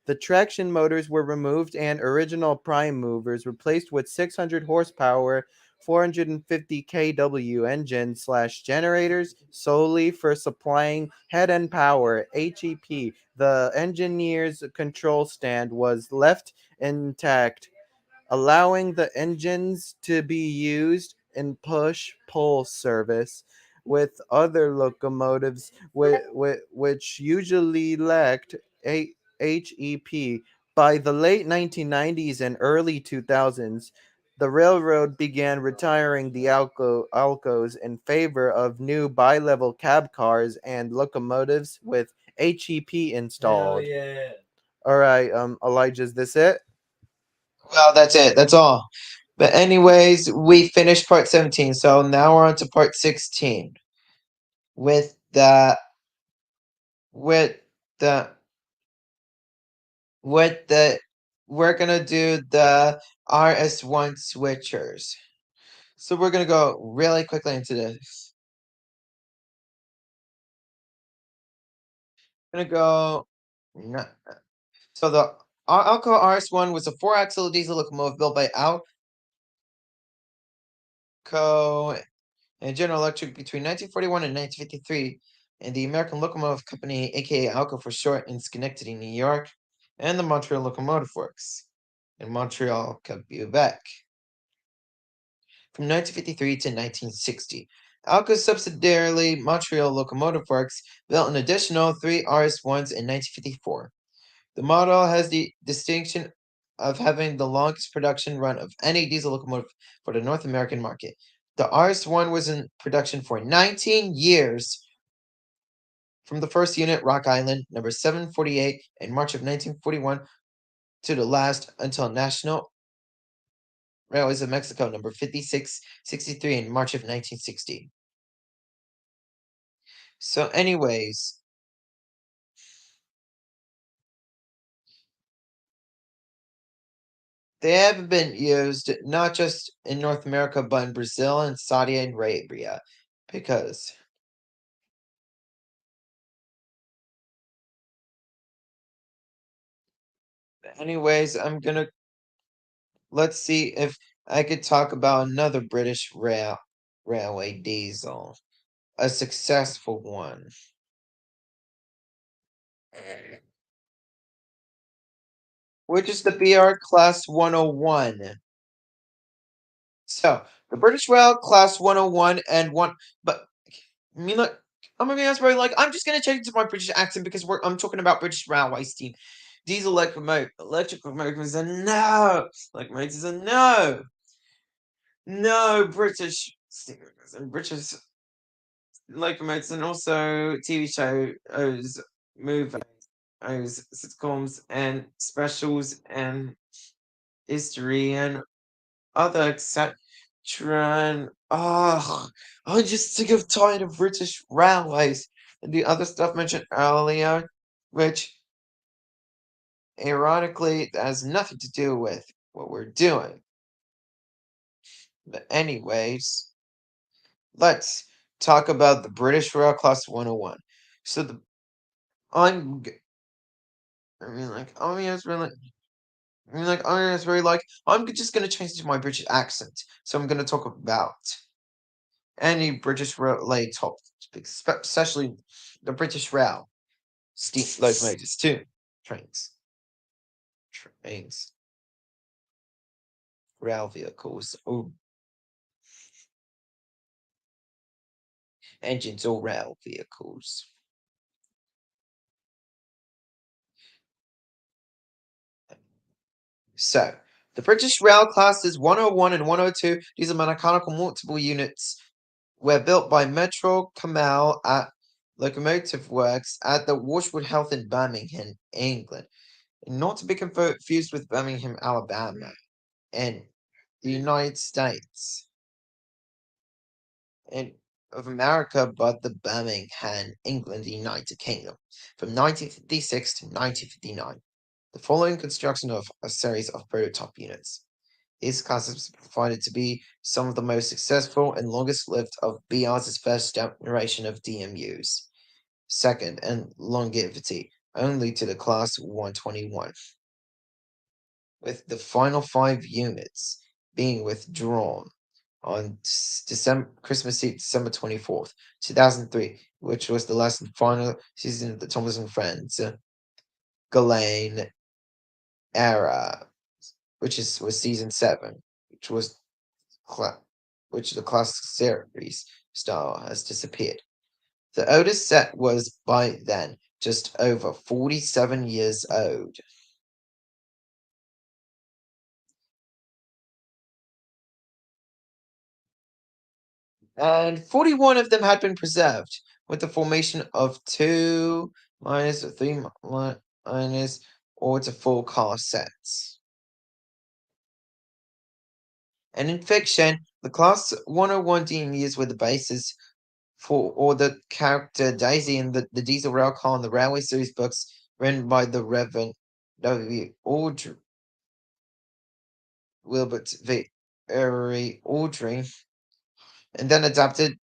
The traction motors were removed and original prime movers replaced with 600 horsepower 450 kW engines slash generators solely for supplying head end power (HEP). The engineer's control stand was left intact, allowing the engines to be used in push pull service with other locomotives which usually lacked HEP. By the late 1990s and early 2000s, the railroad began retiring the Alcos in favor of new bi-level cab cars and locomotives with HEP installed. Yeah. All right, Elijah, is this it? Well, that's it. That's all. But anyways, we finished part 17, so now we're on to part 16. With the with the with the we're gonna do the RS1 switchers. So we're gonna go really quickly into this. Gonna go. No- So the Alco RS1 was a four-axle diesel locomotive built by Alco and General Electric between 1941 and 1953, and the American Locomotive Company, aka Alco for short, in Schenectady, New York, and the Montreal Locomotive Works in Montreal, Quebec. From 1953 to 1960. Alco's subsidiary Montreal Locomotive Works built an additional three RS1s in 1954. The model has the distinction of having the longest production run of any diesel locomotive for the North American market. The RS1 was in production for 19 years from the first unit, Rock Island, number 748, in March of 1941, to the last until National Railways of Mexico, number 5663, in March of 1960. So, anyways, they have been used not just in North America, but in Brazil and Saudi Arabia. Because, anyways, let's see if I could talk about another British railway diesel, a successful one, which is the BR Class 101. So, the British Rail Class 101 and one, but I mean, look, I'm gonna be honest, bro. Like, I'm just gonna change to my British accent because I'm talking about British railway steam, diesel electric locomotives, and no, locomotives, and no British steamers and British locomotives, and also TV shows, movies, sitcoms, and specials, and history, and other etc. Ugh, I'm just sick of tired of British railways and the other stuff mentioned earlier, which ironically has nothing to do with what we're doing. But anyways, let's talk about the British Rail Class 101. So the I'm g- I mean like I mean it's really I mean like I mean it's very like I'm just gonna change to my British accent. So I'm gonna talk about any British railway topics, especially the British Rail, steam locomotives too, trains, trains, rail vehicles, or engines or rail vehicles. So, the British Rail classes 101 and 102, these are mechanical multiple units, were built by Metro Camal at Locomotive Works at the Washwood Heath in Birmingham, England, not to be confused with Birmingham, Alabama, in the United States and of America, but the Birmingham, England, United Kingdom, from 1956 to 1959. The following construction of a series of prototype units. These classes provided to be some of the most successful and longest lived of BR's first generation of DMUs, second in longevity only to the Class 121, with the final 5 units being withdrawn on December Christmas Eve, December 24th, 2003, which was the last and final season of the Thomas and Friends Ghislaine era, was season 7, which was which the classic series style has disappeared. The oldest set was by then just over 47 years old. And 41 of them had been preserved, with the formation of 2 minus or 3 minus or to full car sets. And in fiction, the Class 101 DMUs were the basis for or the character Daisy in the Diesel Rail Car and the Railway Series books written by the Reverend W. Audrey, Wilbert V. Audrey, and then adapted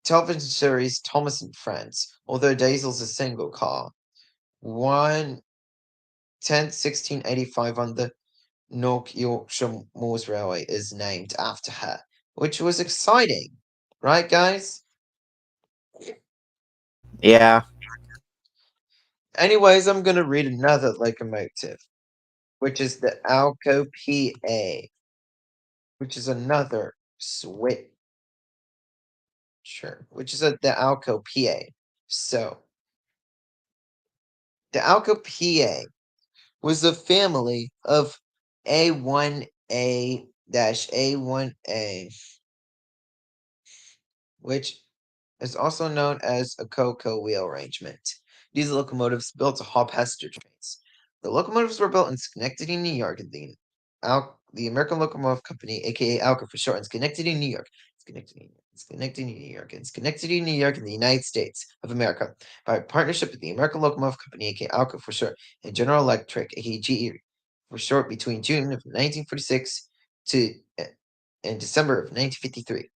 television series Thomas and Friends, although Diesel's a single car. 1 1685 on the North Yorkshire Moors Railway is named after her, which was exciting, right, guys? Yeah. Anyways, I'm gonna read another locomotive, which is the Alco PA, which is another switcher, the Alco PA. So, the Alco PA was a family of A1A-A1A, which is also known as a Coco wheel arrangement. These locomotives built to haul passenger trains. The locomotives were built in Schenectady, New York, and the American Locomotive Company, aka ALCO for short, in Schenectady, New York, Schenectady, New York, in the United States of America, by partnership with the American Locomotive Company, aka ALCO for short, and General Electric, aka GE for short, between June of 1946 to and December of 1953.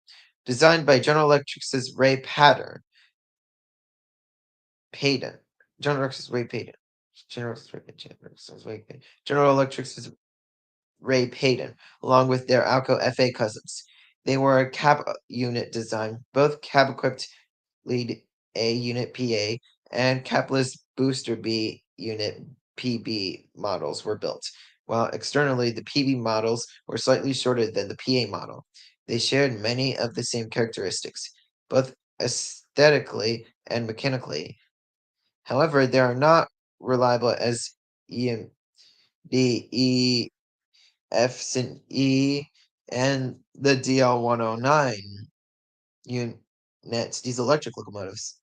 Designed by General Electric's Ray Payton. General Electric's Ray Payton. General Electric's Ray Payton, along with their Alco FA cousins. They were a cab unit design, both cab equipped lead A unit PA and capless booster B unit PB models were built, while externally the PB models were slightly shorter than the PA model. They shared many of the same characteristics, both aesthetically and mechanically. However, they are not reliable as the F and E and the DL109 units, these electric locomotives.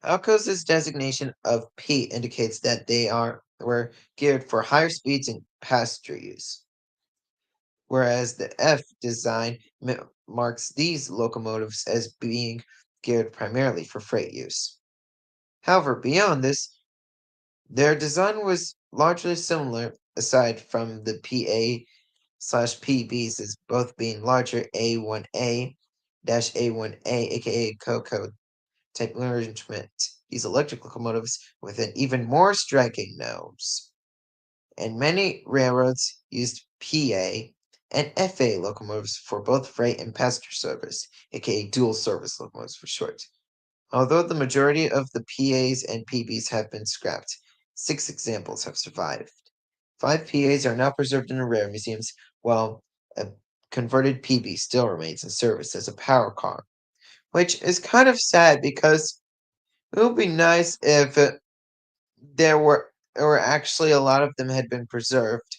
Alco's designation of P indicates that were geared for higher speeds and passenger use. whereas the F design marks these locomotives as being geared primarily for freight use. However, beyond this, their design was largely similar, aside from the PA/PBs as both being larger A1A-A1A, aka Coco type arrangement. These electric locomotives with an even more striking nose. And many railroads used PA and FA locomotives for both freight and passenger service, aka dual service locomotives for short. Although the majority of the PAs and PBs have been scrapped, 6 examples have survived. 5 PAs are now preserved in rail museums, while a converted PB still remains in service as a power car, which is kind of sad because it would be nice if there were actually a lot of them had been preserved.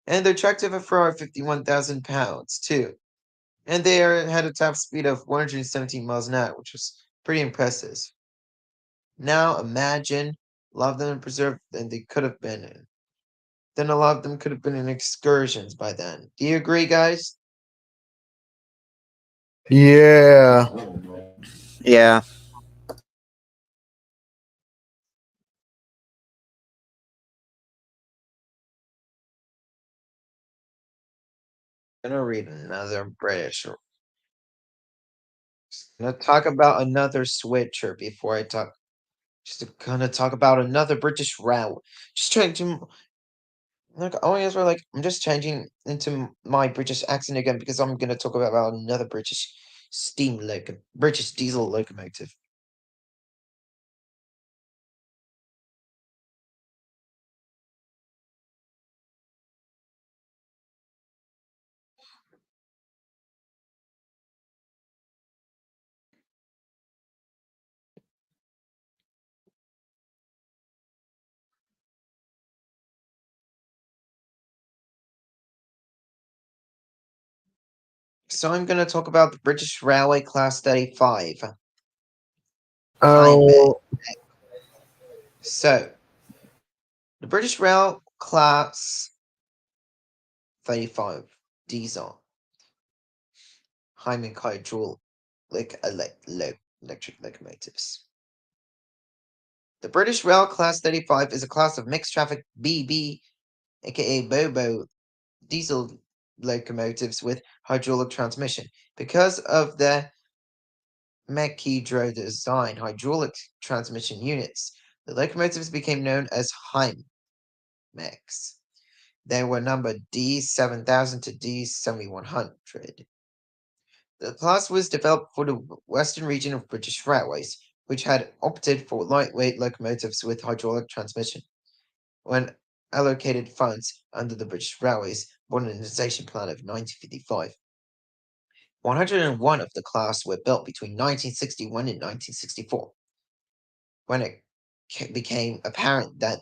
And they're tracked over for 51,000 pounds, too. And had a top speed of 117 miles an hour, which was pretty impressive. Now imagine a lot of them are preserved and they could have been in. Then a lot of them could have been in excursions by then. Do you agree, guys? Yeah. Yeah. I'm gonna read another British. I'm gonna talk about another switcher before I talk. Just gonna talk about another British route. Just trying to like, oh yes, we're like, I'm just changing into my British accent again because I'm gonna talk about another British British diesel locomotive. So I'm gonna talk about the British Railway Class 35. Hyme. Oh, So the British Rail Class 35 diesel Hyman hydraulic electric locomotives. The British Rail Class 35 is a class of mixed traffic BB, aka Bobo, diesel locomotives with hydraulic transmission. Because of their Mechhydro design hydraulic transmission units, the locomotives became known as Heimex. They were numbered D7000 to D7100. The class was developed for the western region of British Railways, which had opted for lightweight locomotives with hydraulic transmission. When allocated funds under the British Railways Modernisation Plan of 1955, 101 of the class were built between 1961 and 1964. When it became apparent that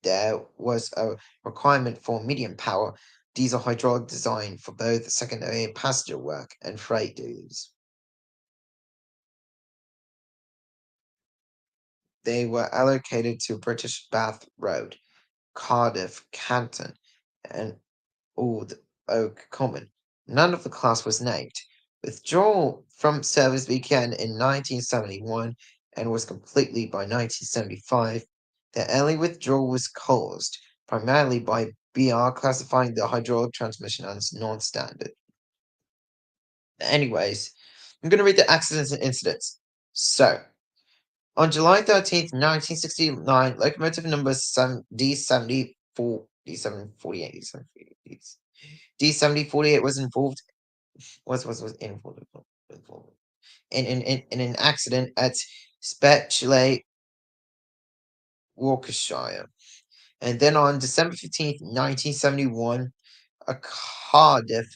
there was a requirement for medium power diesel hydraulic design for both secondary passenger work and freight dues, they were allocated to British Bath Road, Cardiff Canton, and Old Oak Common. None of the class was named. Withdrawal from service began in 1971 and was completely by 1975. The early withdrawal was caused primarily by BR classifying the hydraulic transmission as non-standard. Anyways, I'm going to read the accidents and incidents. So, on July 13th, 1969, locomotive number D74, D748, D7048 was involved was involved in an accident at Spetchley, Warwickshire. And then on December 15th, 1971, a Cardiff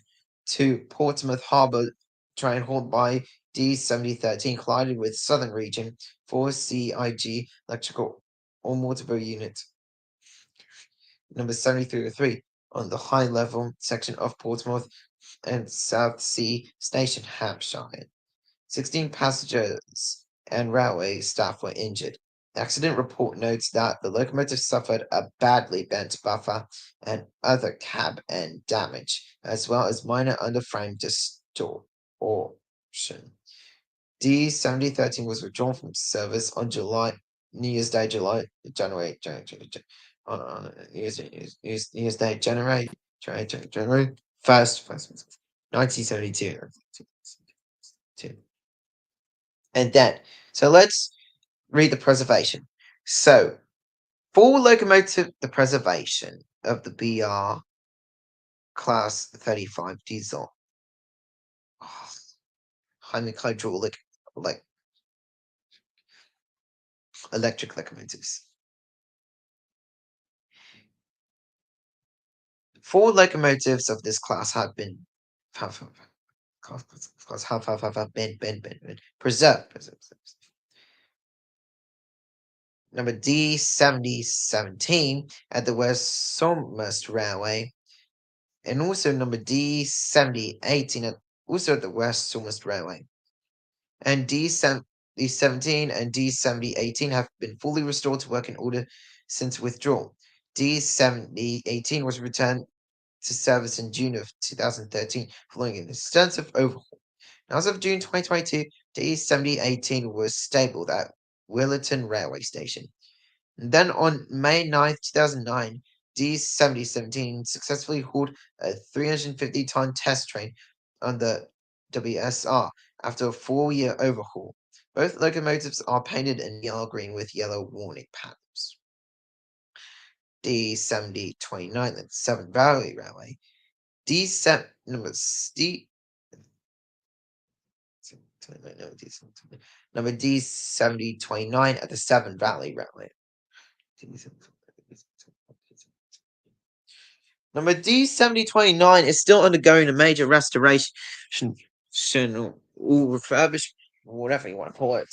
to Portsmouth Harbour train hauled by D7013 collided with Southern Region 4CIG electrical automobile unit number 7303 on the high level section of Portsmouth and South Sea Station, Hampshire. 16 passengers and railway staff were injured. Accident report notes that the locomotive suffered a badly bent buffer and other cab end damage, as well as minor underframe distortion. D-7013 was withdrawn from service on New Year's Day, on New Year's Day, January 1st, 1972. And then, so let's read the preservation. So, for locomotive, the preservation of the BR Class 35 diesel hydraulic like electric locomotives. 4 locomotives of this class have been preserved. Number D-7017 at the West Somers Railway, and also number D-7018 also at the West Somers Railway. And D-17 and D-7018 have been fully restored to working order since withdrawal. D-7018 was returned to service in June of 2013 following an extensive overhaul. And as of June 2022, D-7018 was stabled at Willerton Railway Station. And then on May 9th, 2009, D-7017 successfully hauled a 350-ton test train on the WSR after a 4-year overhaul. Both locomotives are painted in yellow green with yellow warning panels. D-7029, the Severn Valley Railway. D-7 number D number D-7029 at the Severn Valley Railway. Number D-7029 is still undergoing a major restoration or refurbishment, whatever you want to call it.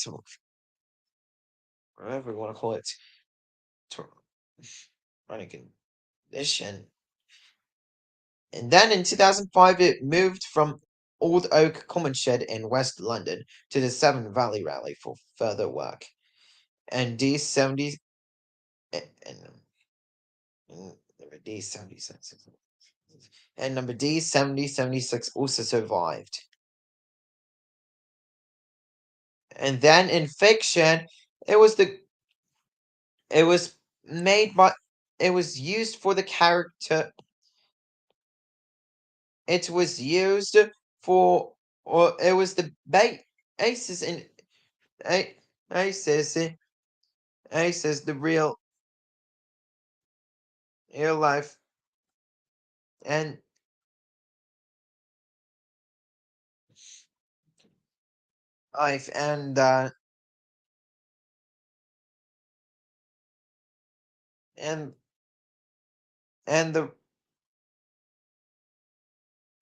Whatever you want to call it. To running condition. And then in 2005, it moved from Old Oak Common Shed in West London to the Severn Valley Rally for further work. And D-70 and number D-70 and number D-7076 also survived. And then in fiction, it was made by it was used for the character. It was used for or it was the aces in aces aces the real and life and and the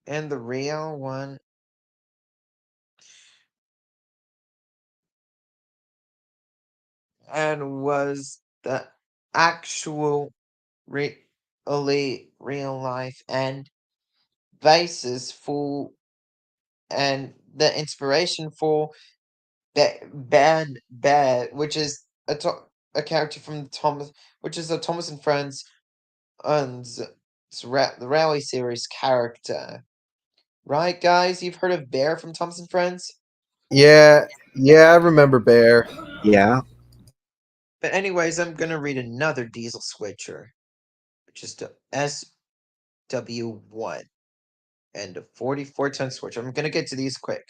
and the real one and was the actual really real life and basis for and the inspiration for Bad Bad, which is a character from Thomas, which is a Thomas and Friends and the Railway series character. Right, guys? You've heard of Bear from Thomas and Friends? Yeah, I remember Bear. Yeah. But anyways, I'm gonna read another diesel switcher, which is the SW1 and a 44-ton switcher. I'm gonna get to these quick.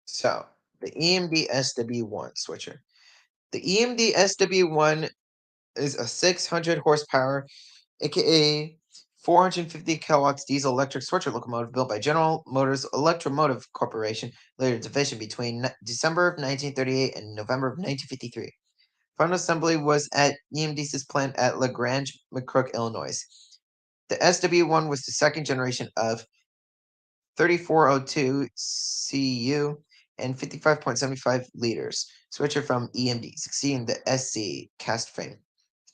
So, the EMD SW1 switcher. The EMD SW1 is a 600 horsepower, aka 450 kilowatts diesel electric switcher locomotive built by General Motors Electromotive Corporation, later division between December of 1938 and November of 1953. Final assembly was at EMD's plant at La Grange, McCrook, Illinois. The SW1 was the second generation of 3402 CU and 55.75 liters switcher from EMD, succeeding the SC cast frame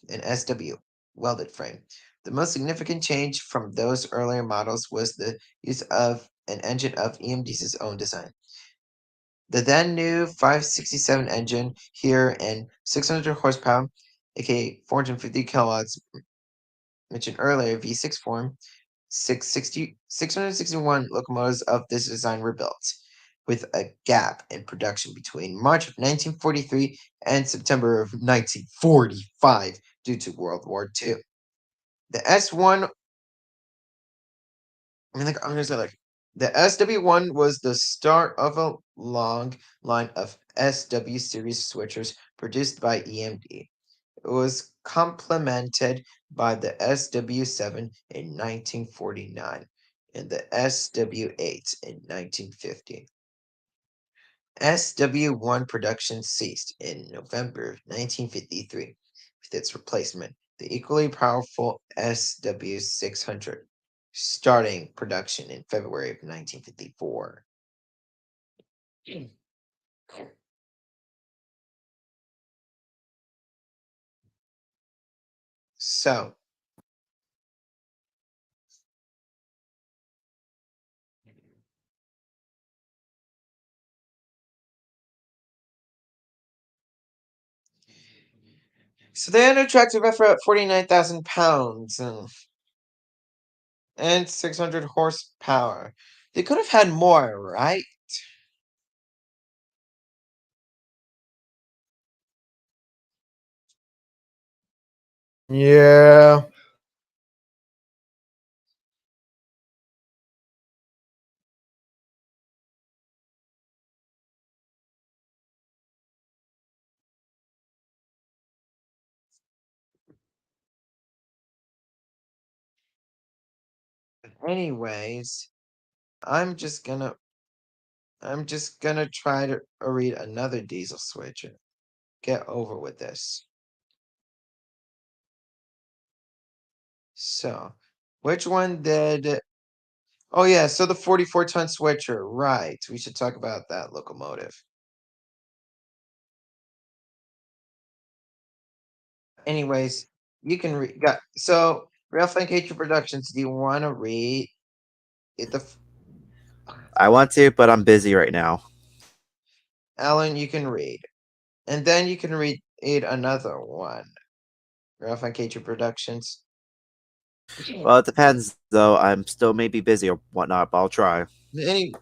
and SW welded frame. The most significant change from those earlier models was the use of an engine of EMD's own design. The then new 567 engine here and 600 horsepower, aka 450 kilowatts, mentioned earlier, V6 form, 661 locomotives of this design were built, with a gap in production between March of 1943 and September of 1945 due to World War II. The S1, I'm gonna say like the SW1 was the start of a long line of SW series switchers produced by EMD. It was complemented by the SW7 in 1949 and the SW8 in 1950. SW1 production ceased in November 1953 with its replacement, the equally powerful SW600, starting production in February of 1954. So, they had an attractive effort at 49,000 pounds and 600 horsepower. They could have had more, right? Yeah. Anyways, I'm just gonna try to read another diesel switch and get over with this. So, which one did? Oh yeah, so the 44-ton switcher, right? We should talk about that locomotive. Anyways, you can read. Got so Ralph and Cage Productions. Do you want to read it? I want to, but I'm busy right now. Alan, you can read, and then you can read another one. Ralph and Cage Productions. Well, it depends, though. I'm still maybe busy or whatnot, but I'll try. Any,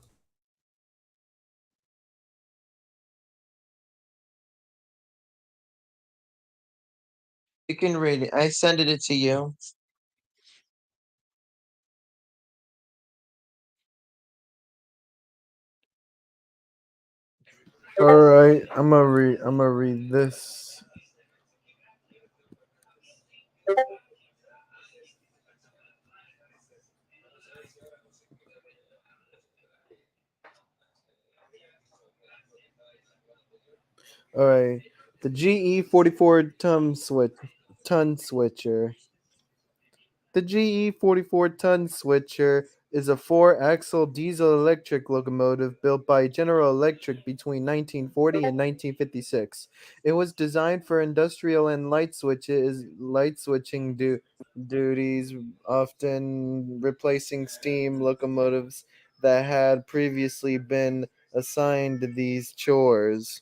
you can read it. I sent it to you. All right. I'm gonna read this. All right. The GE 44 ton switcher. The GE 44-ton switcher is a four-axle diesel-electric locomotive built by General Electric between 1940 and 1956. It was designed for industrial and light switching duties, often replacing steam locomotives that had previously been assigned these chores.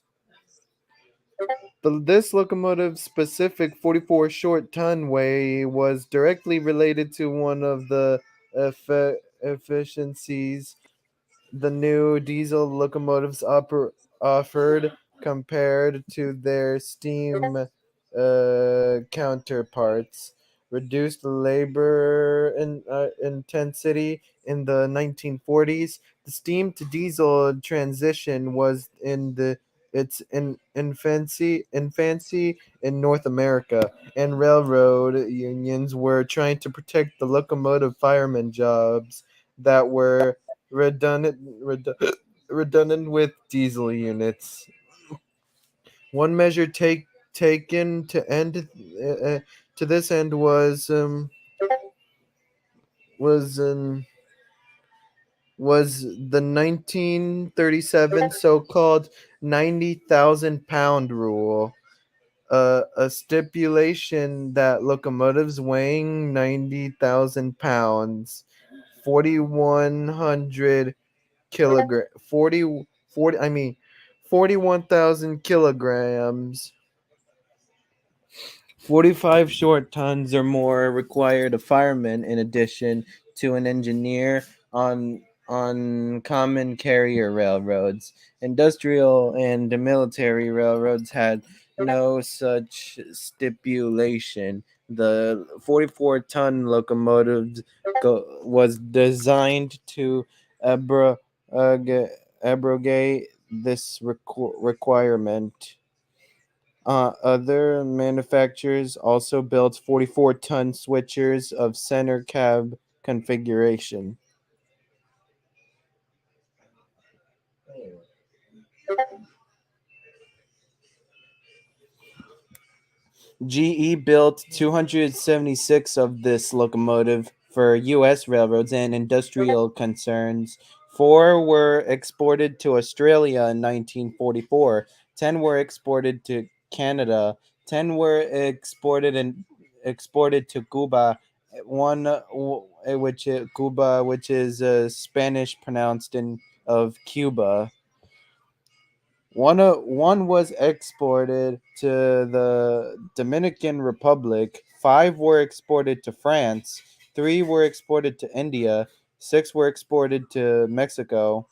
This locomotive's specific 44 short ton way was directly related to one of the efficiencies the new diesel locomotives offered compared to their steam counterparts. Reduced labor intensity in the 1940s. The steam to diesel transition was in its infancy in North America, and railroad unions were trying to protect the locomotive firemen jobs that were redundant with diesel units. One measure taken to this end was um, was the 1937 so-called 90,000 pound rule, a stipulation that locomotives weighing 90,000 pounds 4,100 kilogram 40 I mean 41,000 kilograms. 45 short tons or more required a fireman in addition to an engineer on common carrier railroads. Industrial and military railroads had no such stipulation. The 44-ton locomotive was designed to abrogate this requirement. Other manufacturers also built 44-ton switchers of center cab configuration. GE built 276 of this locomotive for U.S. railroads and industrial concerns. Four were exported to Australia in 1944. 10 were exported to Canada. 10 were exported to Cuba. One, Cuba, which is Spanish pronounced in of Cuba. One was exported to the Dominican Republic. Five were exported to France. Three were exported to India. Six were exported to Mexico.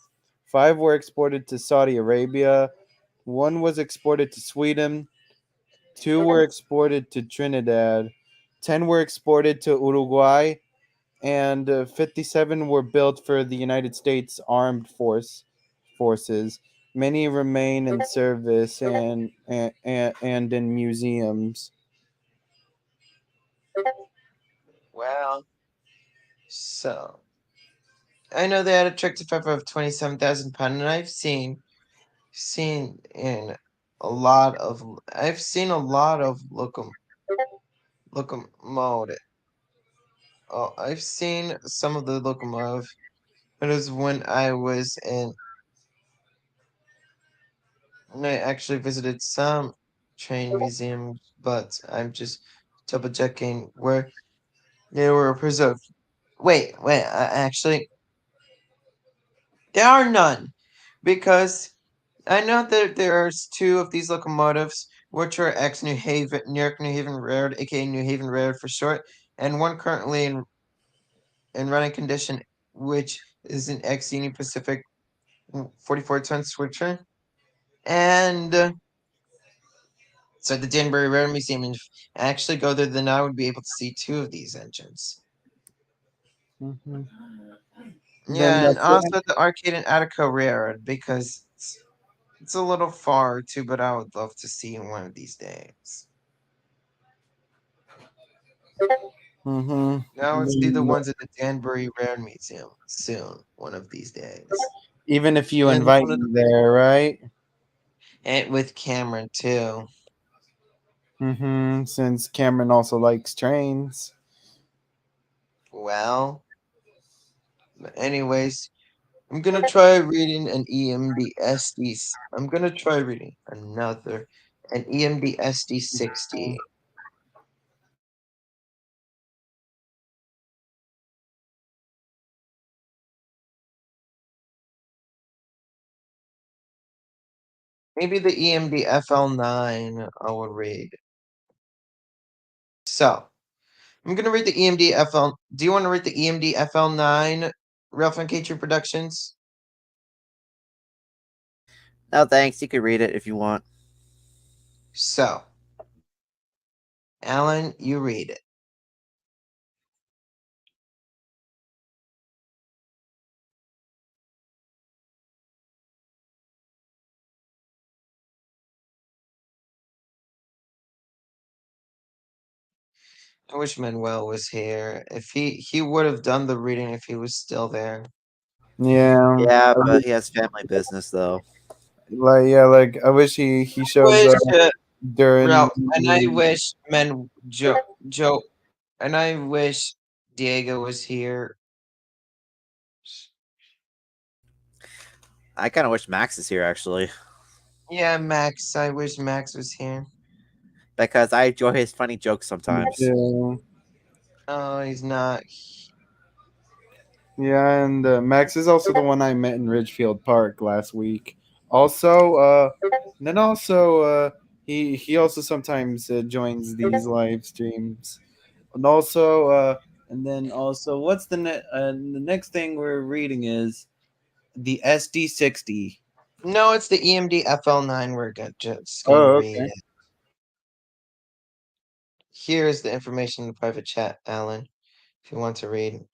Five were exported to Saudi Arabia. One was exported to Sweden. Two were exported to Trinidad. 10 were exported to Uruguay. And 57 were built for the United States Armed Forces. Many remain in service and in museums. Well, so I know they had a tractor trailer of 27,000 pounds, and seen in a lot of I've seen a lot of locomotive. Oh, I've seen some of the locomotive. It was when I actually visited some train museums, but I'm just double checking where they were preserved. Wait, actually, there are none because I know that there's two of these locomotives, which are ex New Haven, New York New Haven Railroad, aka New Haven Railroad for short, and one currently in running condition, which is an ex Union Pacific 44-ton switcher. And so the Danbury Railroad Museum, and if I actually go there, then I would be able to see two of these engines. Mhm. Then Yeah, and that's it. also the Arcade and Attico Railroad because it's a little far too, but I would love to see one of these days. I would see the Then ones at the Danbury Railroad Museum soon, one of these days. even if you And invite one of me there, right? and with Cameron too. Since Cameron also likes trains. Well, anyways, I'm gonna try reading an EMDSD. I'm gonna try reading an EMDSD 60. Maybe the EMD FL9 I would read. So, I'm gonna read the EMD FL. Do you want to read the EMD FL9 Ralph and K Productions? No, thanks. You can read it if you want. So, Alan, you read it. I wish Manuel was here. If he would have done the reading if he was still there. Yeah. Yeah, I but wish, he has family business though. I wish he shows Wish up during Ralph, and I wish Joe, and I wish Diego was here. I kind of wish Max is here actually, Yeah, Max. I wish Max was here. because I enjoy his funny jokes me sometimes. too. Oh, he's not. Yeah, and Max is also the one I met in Ridgefield Park last week. Also, then also he also sometimes joins these live streams, and also what's the next thing we're reading is the SD60. No, it's the EMD FL9. Just gonna Oh, read okay. it. Here is the information in the private chat, Alan. If you want to read.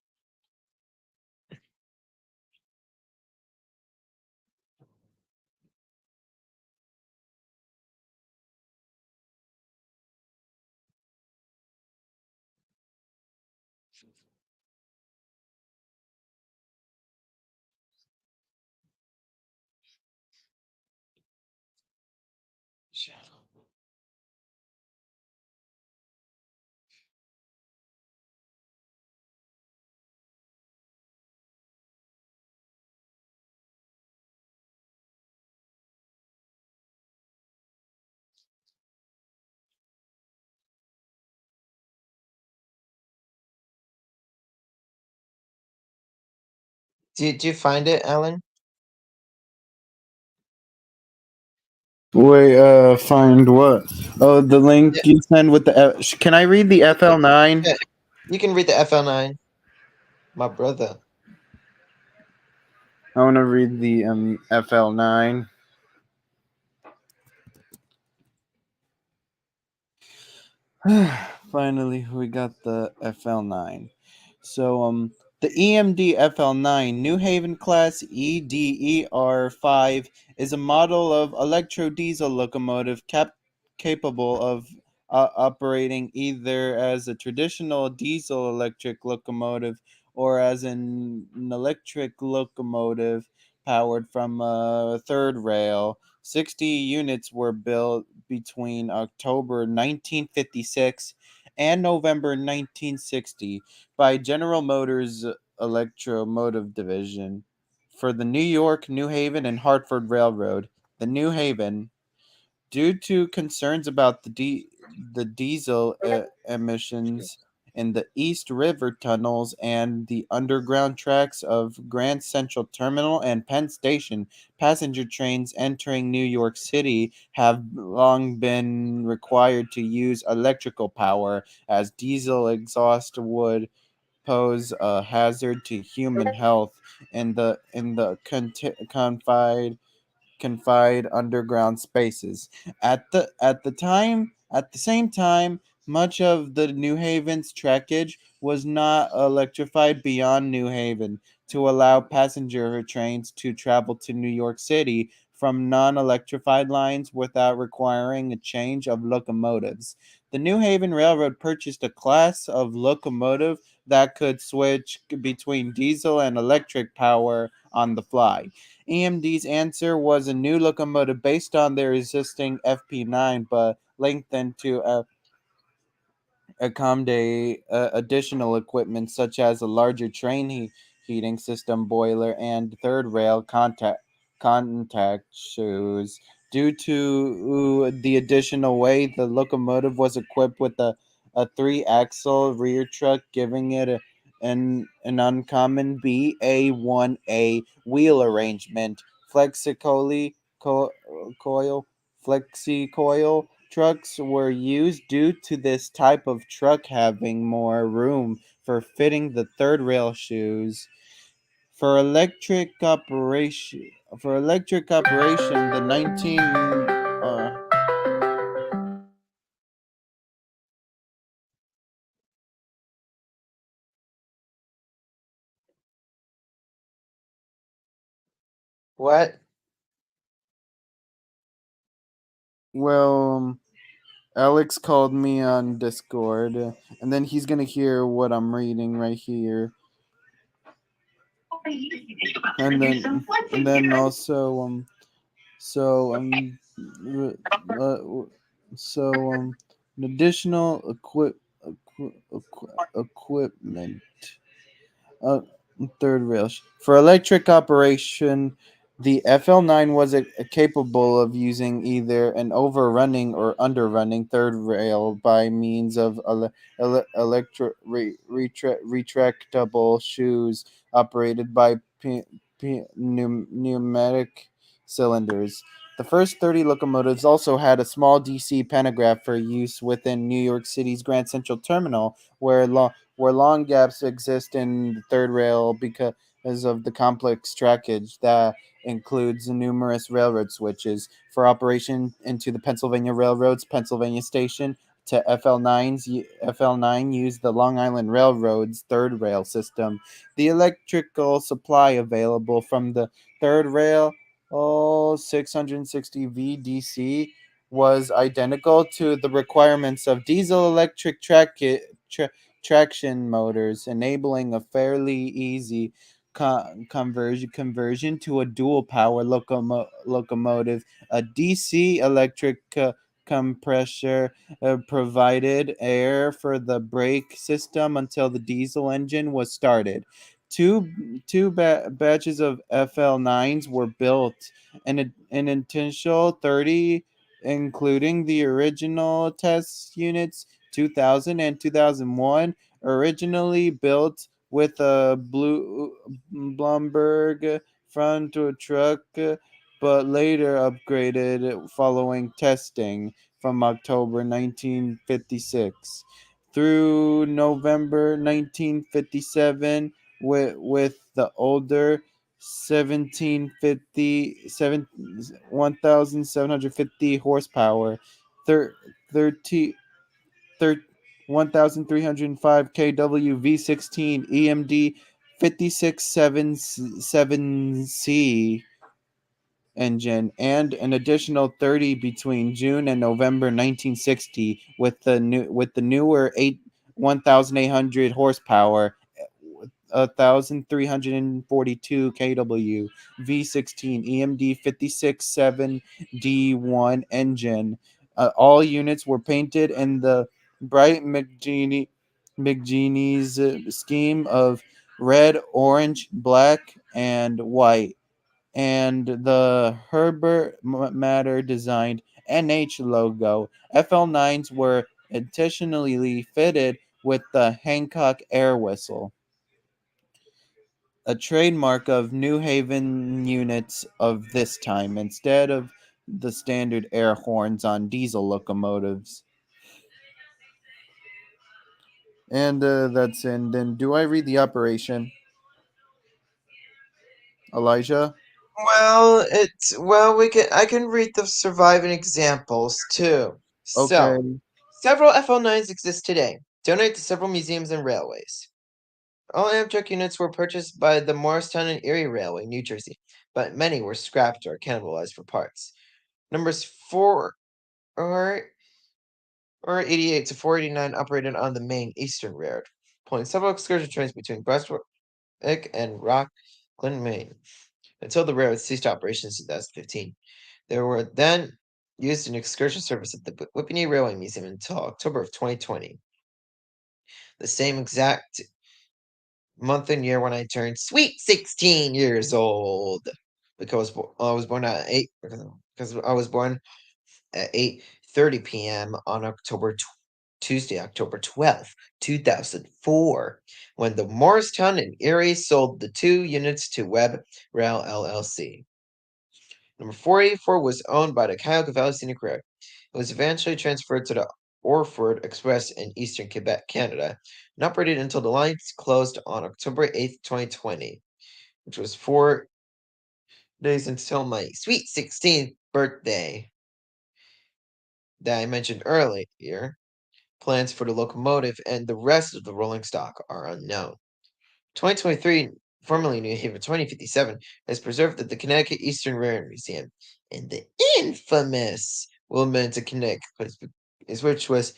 Did you find it, Alan? Wait, find what? Oh, the link Yeah, you send with the. Can I read the FL9? yeah. You can read the FL9, my brother. I want to read the FL9. Finally, we got the FL9. So, the EMD FL9 New Haven Class EDER5 is a model of electro diesel locomotive capable of operating either as a traditional diesel electric locomotive or as an electric locomotive powered from a third rail. 60 units were built between October 1956 and November 1960 by General Motors Electromotive Division for the New York, New Haven, and Hartford Railroad. The New Haven, due to concerns about the diesel emissions in the East River tunnels and the underground tracks of Grand Central Terminal and Penn Station, passenger trains entering New York City have long been required to use electrical power, as diesel exhaust would pose a hazard to human health in the confined underground spaces. At the same time, much of the New Haven's trackage was not electrified beyond New Haven to allow passenger trains to travel to New York City from non-electrified lines without requiring a change of locomotives. The New Haven Railroad purchased a class of locomotive that could switch between diesel and electric power on the fly. EMD's answer was a new locomotive based on their existing FP9 but lengthened to accommodate additional equipment such as a larger heating system, boiler, and third rail contact shoes. Due to the additional weight, the locomotive was equipped with a three-axle rear truck, giving it an uncommon BA1A wheel arrangement. Flexicoli coil Flexi coil trucks were used due to this type of truck having more room for fitting the third rail shoes. For electric operation, the 19 What? well, Alex called me on Discord, and then he's gonna hear what I'm reading right here, and then also so uh, so additional equipment uh, third rail for electric operation. The FL9 was capable of using either an overrunning or underrunning third rail by means of retractable shoes operated by pneumatic cylinders. The first 30 locomotives also had a small DC pantograph for use within New York City's Grand Central Terminal, where long gaps exist in the third rail because of the complex trackage that includes numerous railroad switches for operation into the Pennsylvania Railroad's Pennsylvania Station to FL9 used the Long Island Railroad's third rail system. The electrical supply available from the third rail, 660 VDC, was identical to the requirements of diesel electric traction motors, enabling a fairly easy conversion to a dual power locomotive. A DC electric compressor provided air for the brake system until the diesel engine was started. Two batches of FL9s were built, and an intentional 30, including the original test units 2000 and 2001, originally built with a blue Blumberg front truck, but later upgraded following testing from October 1956 through November 1957 with the older 1750 1750 horsepower, 30 1305 kW V16 EMD 5677C engine, and an additional 30 between June and November 1960 with the newer 1800 horsepower 1342 kW V16 EMD 567D1 engine. All units were painted in the bright McGenie's scheme of red, orange, black, and white, and the Herbert Matter designed NH logo. FL9s were intentionally fitted with the Hancock air whistle, a trademark of New Haven units of this time, instead of the standard air horns on diesel locomotives. And that's in. Then do I read the operation, Elijah? We can I can read the surviving examples too. Okay. So, several FL9s exist today. Donate to several museums and railways. All Amtrak units were purchased by the Morristown and Erie Railway, New Jersey, but many were scrapped or cannibalized for parts. Numbers 4 or 88 to 489 operated on the main Eastern Railroad, pulling several excursion trains between Brunswick and Rockland, Maine, until the railroad ceased operations in 2015. They were then used in excursion service at the Whippany Railway Museum until October of 2020, the same exact month and year when I turned sweet 16 years old. Because I was born at 8 because I was born at 8:30 p.m. on Tuesday, October 12th, 2004, when the Morristown and Erie sold the two units to Webb Rail LLC. Number 484 was owned by the Cuyahoga Valley Scenic Road. It was eventually transferred to the Orford Express in eastern Quebec, Canada, and operated until the lines closed on October 8th, 2020, which was 4 days until my sweet 16th birthday that I mentioned earlier. Plans for the locomotive and the rest of the rolling stock are unknown. 2023, formerly New Haven 2057, is preserved at the Connecticut Eastern Railroad Museum in the infamous Wilmington, Connecticut place, which is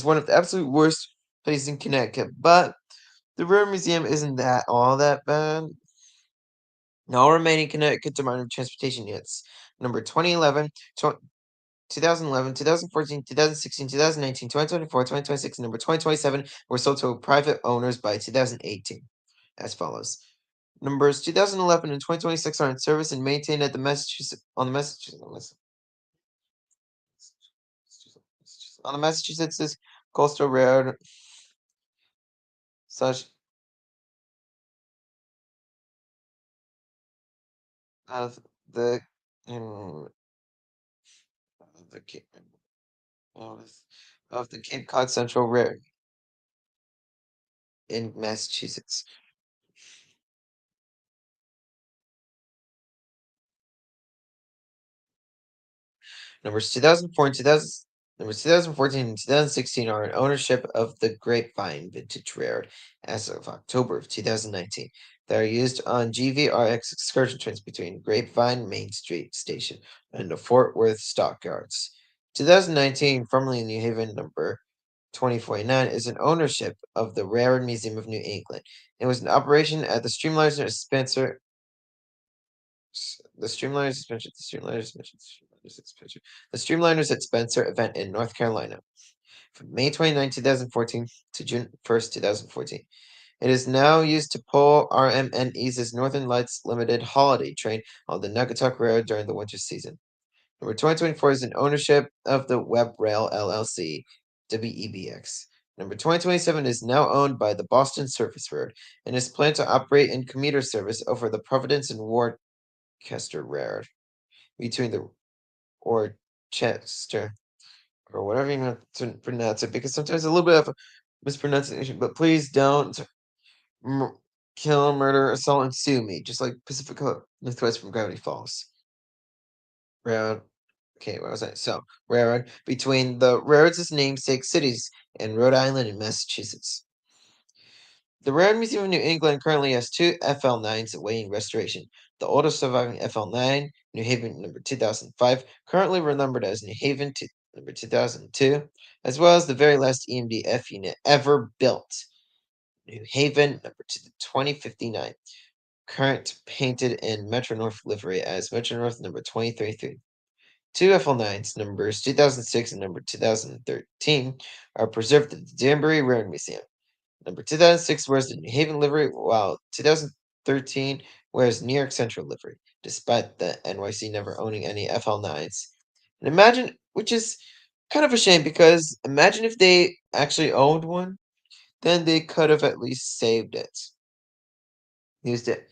one of the absolute worst places in Connecticut. But the Railroad Museum isn't that all that bad. All remaining Connecticut Department of Transportation units, number 2011, 2014, 2016, 2019, 2024, 2026, and number 2027 were sold to private owners by 2018, as follows. Numbers 2011 and 2026 are in service and maintained at the Massachusetts Coastal Railroad such of the um, of the Cape of, of the Cape Cod Central Railroad in Massachusetts. Numbers 2004 and 2000, numbers 2014 and 2016 are in ownership of the Grapevine Vintage Railroad as of October of 2019. They are used on GVRX excursion trains between Grapevine Main Street Station and the Fort Worth Stockyards. 2019, formerly in New Haven, number 2049, is in ownership of the Railroad Museum of New England. It was in operation at the Streamliner Spencer the Streamliners suspension, the Streamliners suspension, the Streamliners at Spencer event in North Carolina from May 29, 2014 to June 1st, 2014. It is now used to pull RMNE's Northern Lights Limited holiday train on the Naugatuck Railroad during the winter season. Number 2024 is in ownership of the Web Rail LLC, WEBX. Number 2027 is now owned by the Boston Surface Road and is planned to operate in commuter service over the Providence and Worcester Railroad between the or Chester or whatever you want to pronounce it, because sometimes a little bit of a mispronunciation. But please don't kill, murder, assault, and sue me, just like Pacific Northwest from Gravity Falls. Railroad. Okay, what was I? So, railroad between the railroad's namesake cities in Rhode Island and Massachusetts. The Railroad Museum of New England currently has two FL9s awaiting restoration. The oldest surviving FL9, New Haven number 2005, currently renumbered as New Haven number 2002, as well as the very last EMD-F unit ever built, New Haven number 2059, current painted in Metro North livery as Metro North number 2033. Two FL9s, numbers 2006 and number 2013, are preserved at the Danbury Railroad Museum. Number 2006 wears the New Haven livery, while 2013 wears New York Central livery, despite the NYC never owning any FL9s. And imagine, which is kind of a shame, because imagine if they actually owned one, then they could have at least saved it, used it.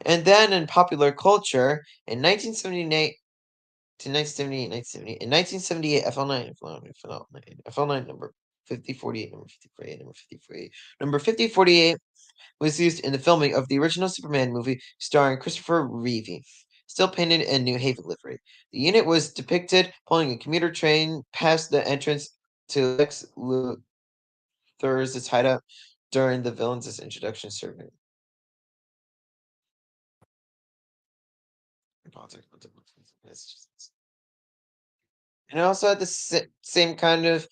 And then in popular culture, in 1978 to 1978, 1970, in 1978, FL9 number 5048, number 5048, number 5048, number 5048 was used in the filming of the original Superman movie starring Christopher Reeve, still painted in New Haven livery. The unit was depicted pulling a commuter train past the entrance to Lex Luthor's hideout during the villain's introduction ceremony. And it also had the same kind of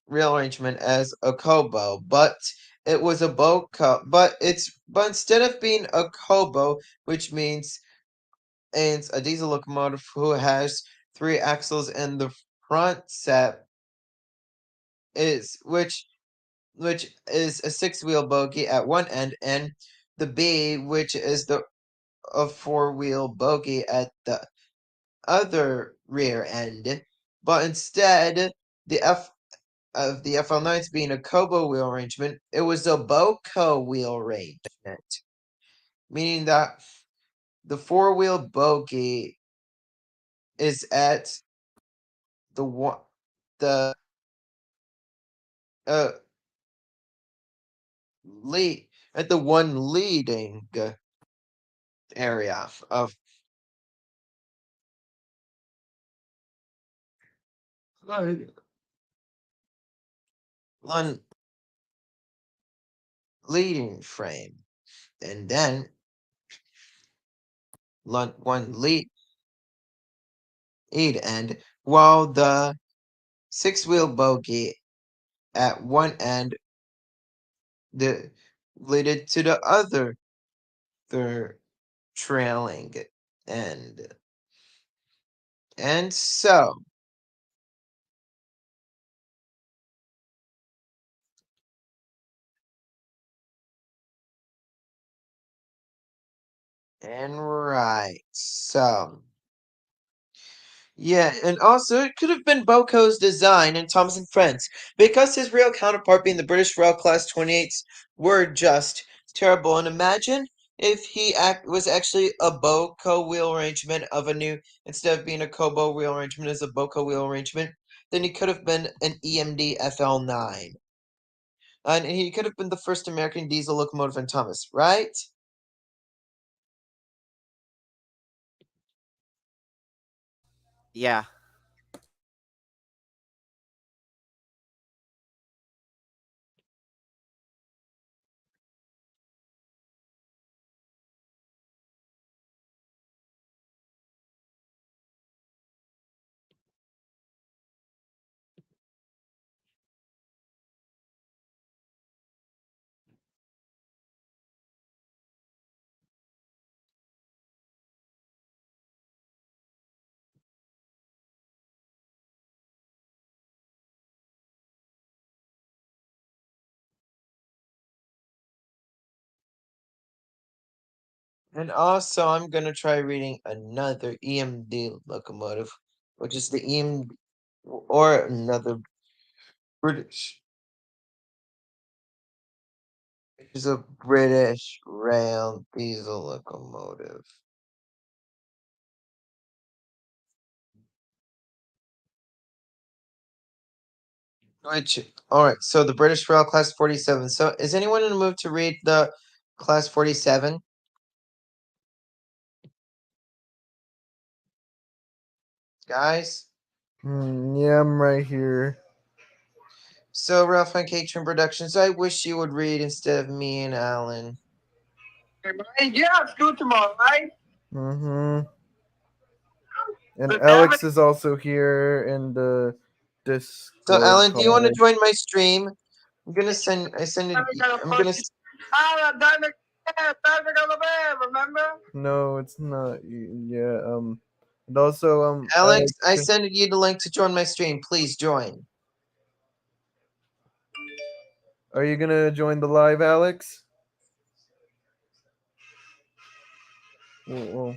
real arrangement as a kobo, but it was a but instead of being a kobo, which means it's a diesel locomotive who has three axles, and the front set is which is a six-wheel bogie at one end, and the B, which is the a four-wheel bogie at the other rear end. But instead, the F of the FL9s being a Kobo wheel arrangement, it was a Boco wheel arrangement, meaning that the four-wheel bogie is at the one the uh lead at the one leading area of one leading frame, and then one lead end, while the six-wheel bogie at one end the leaded to the other trailing end. And so, And right. So, yeah, and also it could have been Boco's design and Thomas and Friends, because his real counterpart being the British Rail Class 28s were just terrible. And imagine if was actually a Boco wheel arrangement of a new, instead of being a Kobo wheel arrangement as a Boco wheel arrangement, then he could have been an EMD FL9. And he could have been the first American diesel locomotive in Thomas, right? Yeah. And also, I'm gonna try reading another EMD locomotive, which is the EMD, or another British, which is a British rail diesel locomotive. Which, all right, so the British Rail Class 47. So, is anyone in the mood to read the Class 47, guys? Yeah, I'm right here. So, Ralph and Catron Productions, I wish you would read instead of me and Alan. Hey, you have school tomorrow, right? Mm-hmm. And But damn it, Alex is also here in the So, Discord Alan, do you want to call. join my stream? I send it, I'm gonna I'm put gonna, Dynamic, yeah, Dynamic on the bed, remember? No, it's not. Yeah. And also, Alex, Alex, I sent you the link to join my stream. Please join. are you gonna join the live, Alex? Well,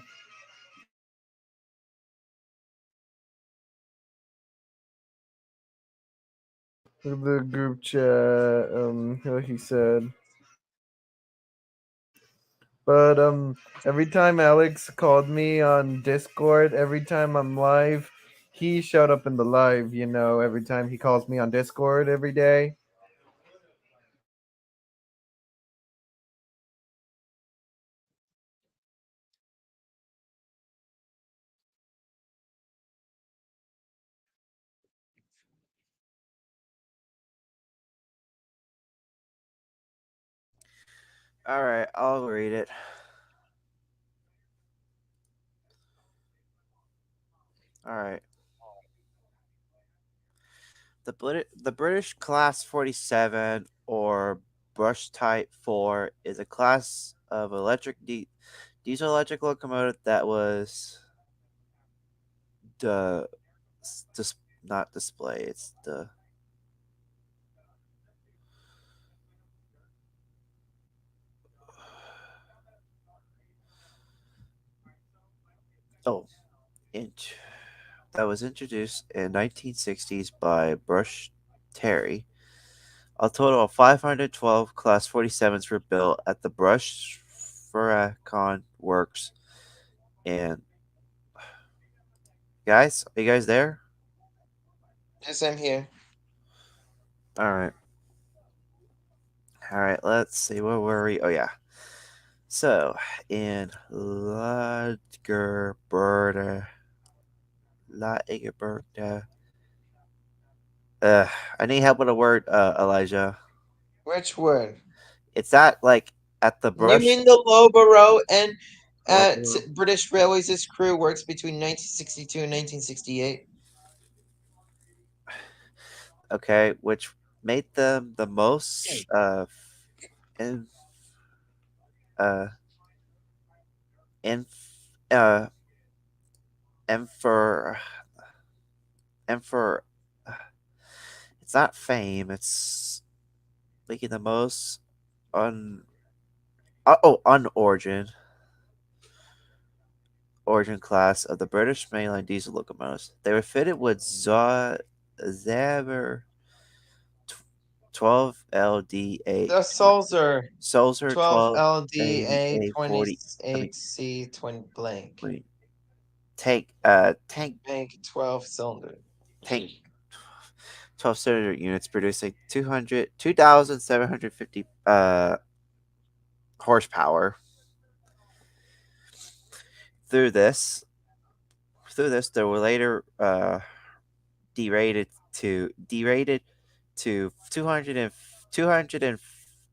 the group chat. What he said. But every time Alex called me on Discord, every time I'm live, he showed up in the live. Every time he calls me on Discord every day. All right, I'll read it. All right. The British Class 47 or Brush Type 4 is a class of diesel electric locomotive that was the dis, not display. It's the oh inch that was introduced in 1960s by Brush Terry. A total of 512 Class 47s were built at the Brush Furacon Works. And guys, are you guys there? Yes, I'm here. All right. All right, let's see. Where were we? Oh, yeah. So, in Lagerberta. Uh, I need help with a word, Elijah. Which word? It's that, like, at the You brush. mean the Lobero and Local, British Railways' crew works between 1962 and 1968? okay, which made them the most, in, uh, in, uh, and for, it's not fame, it's making the most on, on origin. origin class of the British mainline diesel locomotives. They were fitted with Zabur 12LDA The Sulzer Sulzer 12 LDA A 40. I mean, 28C twin blank. wait, tank Bank 12 cylinder. tank 12 cylinder units producing 2,750 horsepower. Through this, they were later derated derated to 200 and 200 and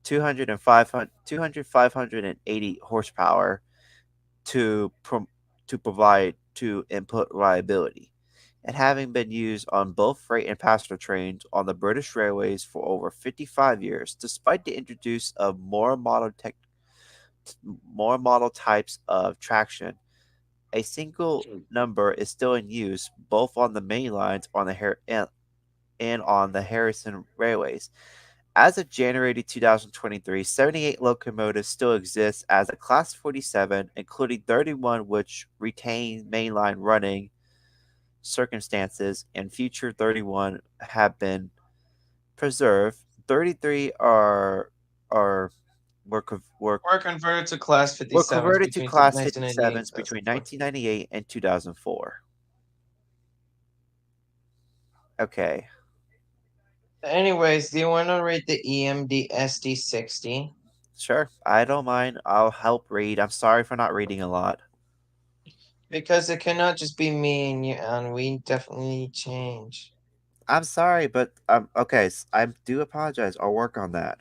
200 and 500 200 580 horsepower to to provide to input reliability, and having been used on both freight and passenger trains on the British Railways for over 55 years, despite the introduce of more model types of traction. A single number is still in use both on the main lines and on the Harrison Railways. As of January 2023, 78 locomotives still exist as a Class 47, including 31 which retain mainline running circumstances, and future 31 have been preserved. 33 are were, Were converted to Class were 57s converted to between Class 1998 and 57s between 2004. 1998 and 2004. Okay, Anyways, do you want to rate the EMD SD60? sure. I don't mind. I'll help read. I'm sorry for not reading a lot. Because it cannot just be me and you, and we definitely need change. I'm sorry, but okay. I do apologize. I'll work on that.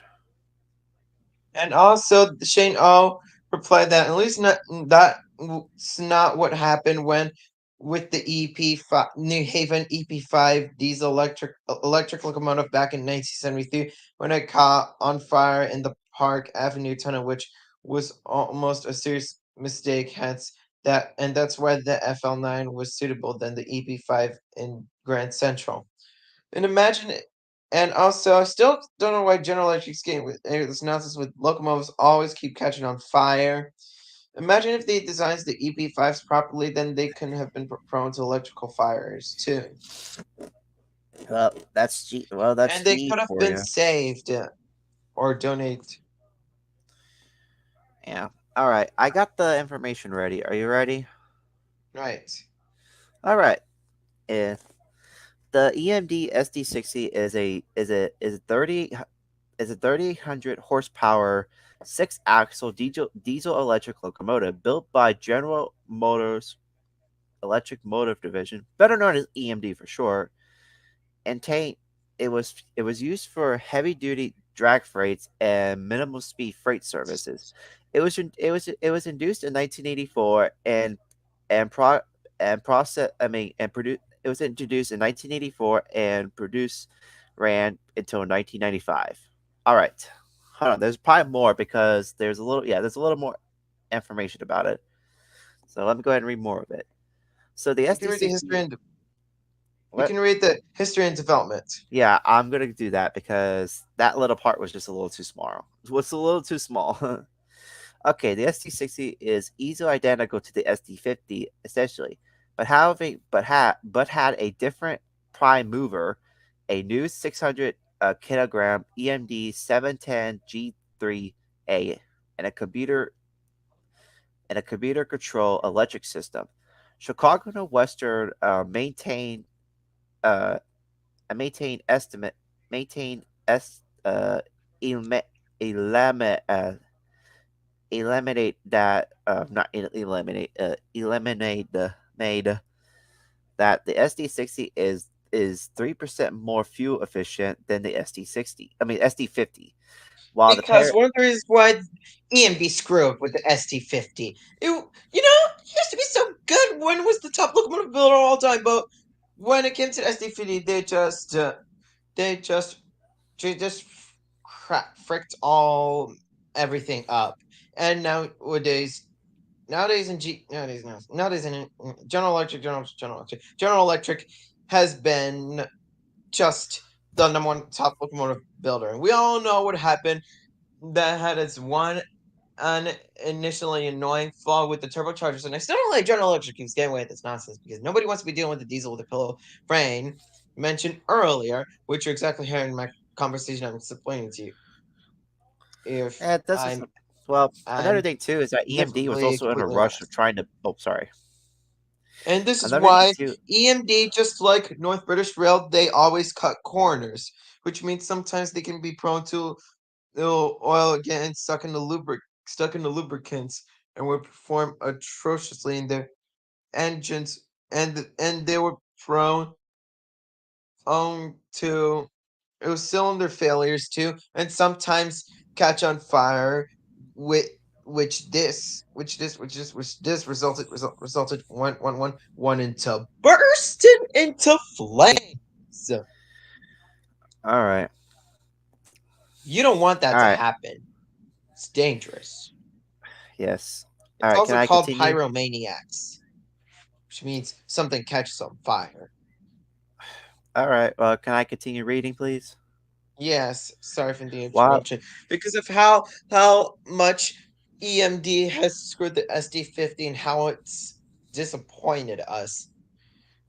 And also, Shane O replied that at least that's not what happened when with the EP5 New Haven EP5 diesel electric locomotive back in 1973 when it caught on fire in the Park Avenue tunnel, which was almost a serious mistake. Hence that's why the FL9 was suitable than the EP5 in Grand Central. And imagine it. And also, I still don't know why General Electric's getting with this nonsense with locomotives always keep catching on fire. Imagine if they designed the EP5s properly, then they couldn't have been prone to electrical fires too, That's and they G could have for been you. saved or donated. Yeah. All right. I got the information ready. Are you ready? Right. All right. If the EMD SD60 is a 3800 horsepower 6-axle diesel electric locomotive built by General Motors Electric Motive Division, better known as EMD for short, and it was used for heavy duty drag freights and minimal speed freight services. It was induced in 1984 and pro and process I mean and produce it was introduced in 1984 and produced ran until 1995. All right. Hold on. There's probably more because there's a little more information about it. So let me go ahead and read more of it. So the You can read the SD60. history and you What? can read the history and development. Yeah, I'm gonna do that because that little part was just a little too small. It was a little too small. Okay, the SD60 is easily identical to the SD50 essentially, but had a different prime mover, a new 600 kilogram EMD 710 G3A, and a computer control electric system. Chicago and Western uh, maintain estimate maintain es elimi- elimi- eliminate that not eliminate eliminate the made that the SD60 is 3% more fuel efficient than the SD60. I mean SD50. While the Because pair one of the reasons why EMB screwed with the ST50, it used to be so good when it was the top locomotive builder of all time, but when it came to the ST50, they just they just fricked all everything up. And nowadays in G nowadays no, nowadays in General Electric has been just the number one top locomotive builder, and we all know what happened. That had its one. an initially annoying flaw with the turbochargers, and I still don't like General Electric keeps getting away with this nonsense because nobody wants to be dealing with the diesel with a pillow frame mentioned earlier, which you're exactly hearing my conversation I'm explaining to you. If And this is I'm well. Another I'm thing too is that EMD was definitely also in a completely rush of honest. trying to. Oh, sorry. And this is Another thing why too. EMD, just like North British Rail, they always cut corners, which means sometimes they can be prone to oil getting stuck in the lubricants and will perform atrociously in their engines, and they were prone to cylinder failures too, and sometimes catch on fire, with which this resulted one into bursting into flames. So All right. you don't want All that to right. happen. It's dangerous. Yes. All It's right. Can also I called continue? pyromaniacs, which means something catches on fire. All right. Well, can I continue reading, please? Yes, sorry for the Well, interruption. Because of how much EMD has screwed the SD50 and how it's disappointed us.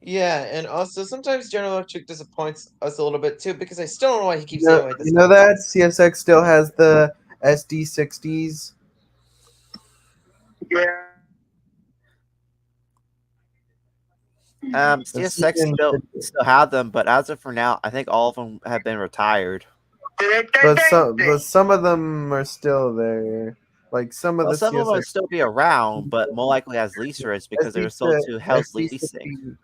Yeah, and also sometimes General Electric disappoints us a little bit too because I still don't know why he keeps getting away with You this know that nonsense. CSX still has the SD60s. Yeah. I've seen CSX it in video. still have them, but as of for now, I think all of them have been retired. But some of them are still there. Like some of Well, the some of them will CSX still be around, but more likely as lease rates because they SD were sold to Hell's Leasing, SD60.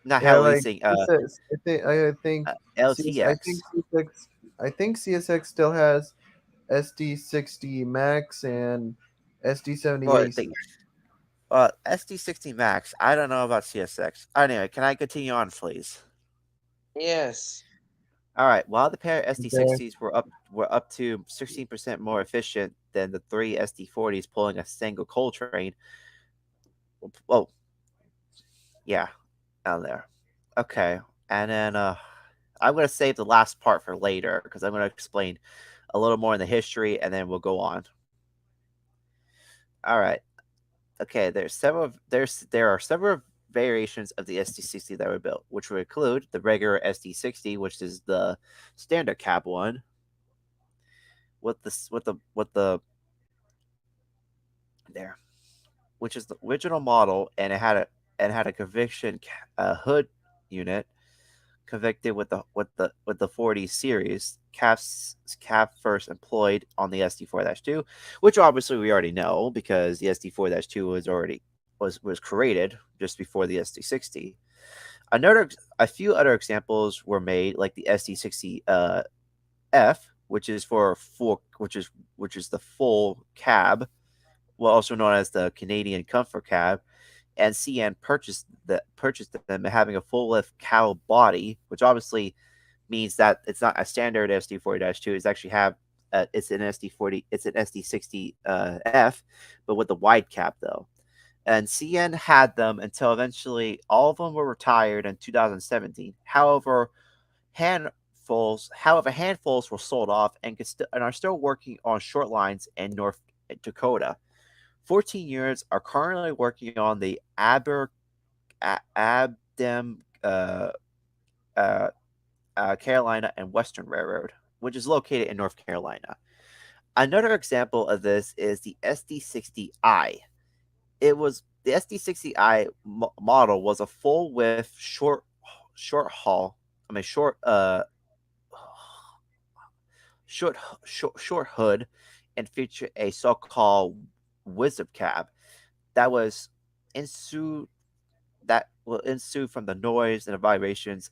not Yeah, Hell like Leasing, I think LTX. CSX still has SD60 Max and Well, SD70 AC. SD60 Max. I don't know about CSX. Anyway, can I continue on, please? Yes. All right. While the pair of Okay. SD60s were up to 16% more efficient than the three SD40s pulling a single coal train. Oh, yeah, down there. Okay, and then I'm gonna save the last part for later because I'm gonna explain a little more in the history, and then we'll go on. All right. Okay. There are several variations of the SD60 that were built, which would include the regular SD60, which is the standard cab one, there, which is the original model, and it had a hood unit convicted with the 40 series calf first employed on the SD4-2, which obviously we already know because the SD4-2 was created just before the SD60. A few other examples were made, like the SD60 F, which is the full cab, well, also known as the Canadian Comfort Cab, and CN purchased them having a full lift cowl body, which obviously means that it's not a standard SD40-2. It's actually have it's an SD40, it's an SD60 F, but with the wide cap though. And CN had them until eventually all of them were retired in 2017. Handfuls were sold off and are still working on short lines in North Dakota. 14 units are currently working on the Abdem uh, Carolina and Western Railroad, which is located in North Carolina. Another example of this is the SD60i. The SD60i model was a full width short haul. I mean short short hood, and featured a so-called wizard cab that was ensue that will ensue from the noise and the vibrations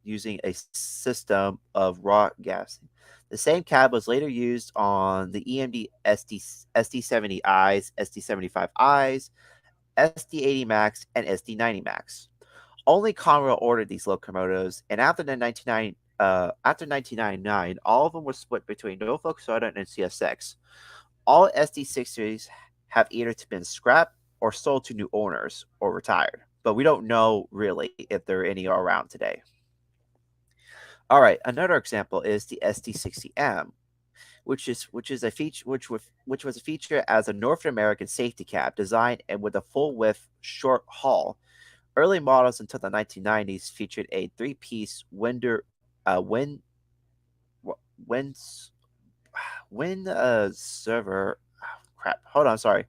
using a system of raw gas. The same cab was later used on the EMD SD70Is, SD75Is, SD80 Max, and SD90 Max. Only Conrail ordered these locomotives, and after 1999, all of them were split between Norfolk Southern and CSX. All SD60s have either been scrapped or sold to new owners or retired, but we don't know really if there are any around today. All right, another example is the SD60M, which is a feature which was a feature as a North American safety cab designed and with a full width short hull. Early models until the 1990s featured a three-piece wind wind wind server. Crap. Hold on. Sorry.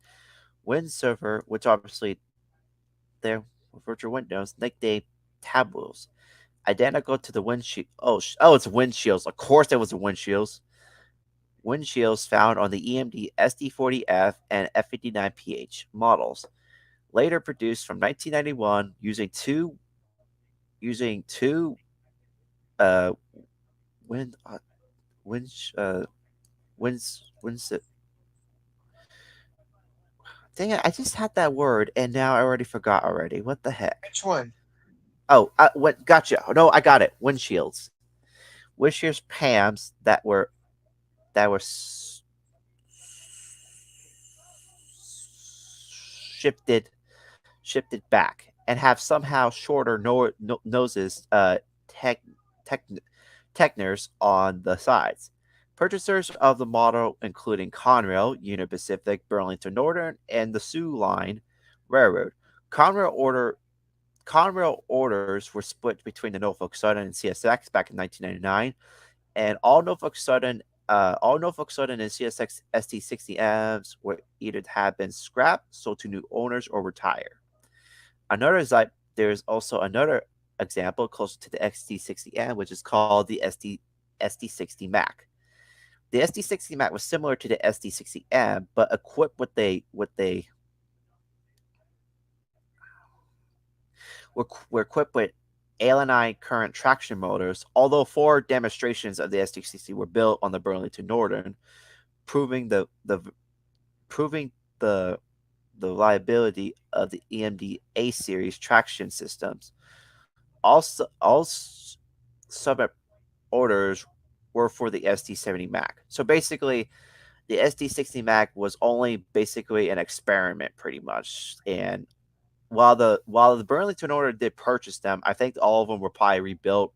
Wind server, which obviously there with virtual windows, nicknamed tables, identical to the windshield. Oh, it's windshields. Of course, there was the windshields. Windshields found on the EMD SD40F and F59PH models, later produced from 1991 using two uh wind wind winds. Dang it! I just had that word and now I already forgot already. What the heck? Which one? Oh, what? Gotcha. No, I got it. Windshields. Windshields PAMs that were shifted shifted back and have somehow shorter noses, tech, tech, Techners on the sides. Purchasers of the model, including Conrail, Union Pacific, Burlington Northern, and the Soo Line Railroad. Conrail order Conrail orders were split between the Norfolk Southern and CSX back in 1999, and all Norfolk Southern and CSX ST60Ms were either have been scrapped, sold to new owners, or retire. Another is like there's also another example closer to the XT60M, which is called the SD60 Mac. The SD60 Mac was similar to the SD60M, but equipped with were equipped with Allen current traction motors. Although four demonstrations of the SD60 were built on the Burlington Northern, proving proving the the reliability of the EMD A series traction systems. All sub orders were for the SD70 Mac. So basically, the SD60 Mac was only basically an experiment, pretty much. And while the Burlington order did purchase them, I think all of them were probably rebuilt.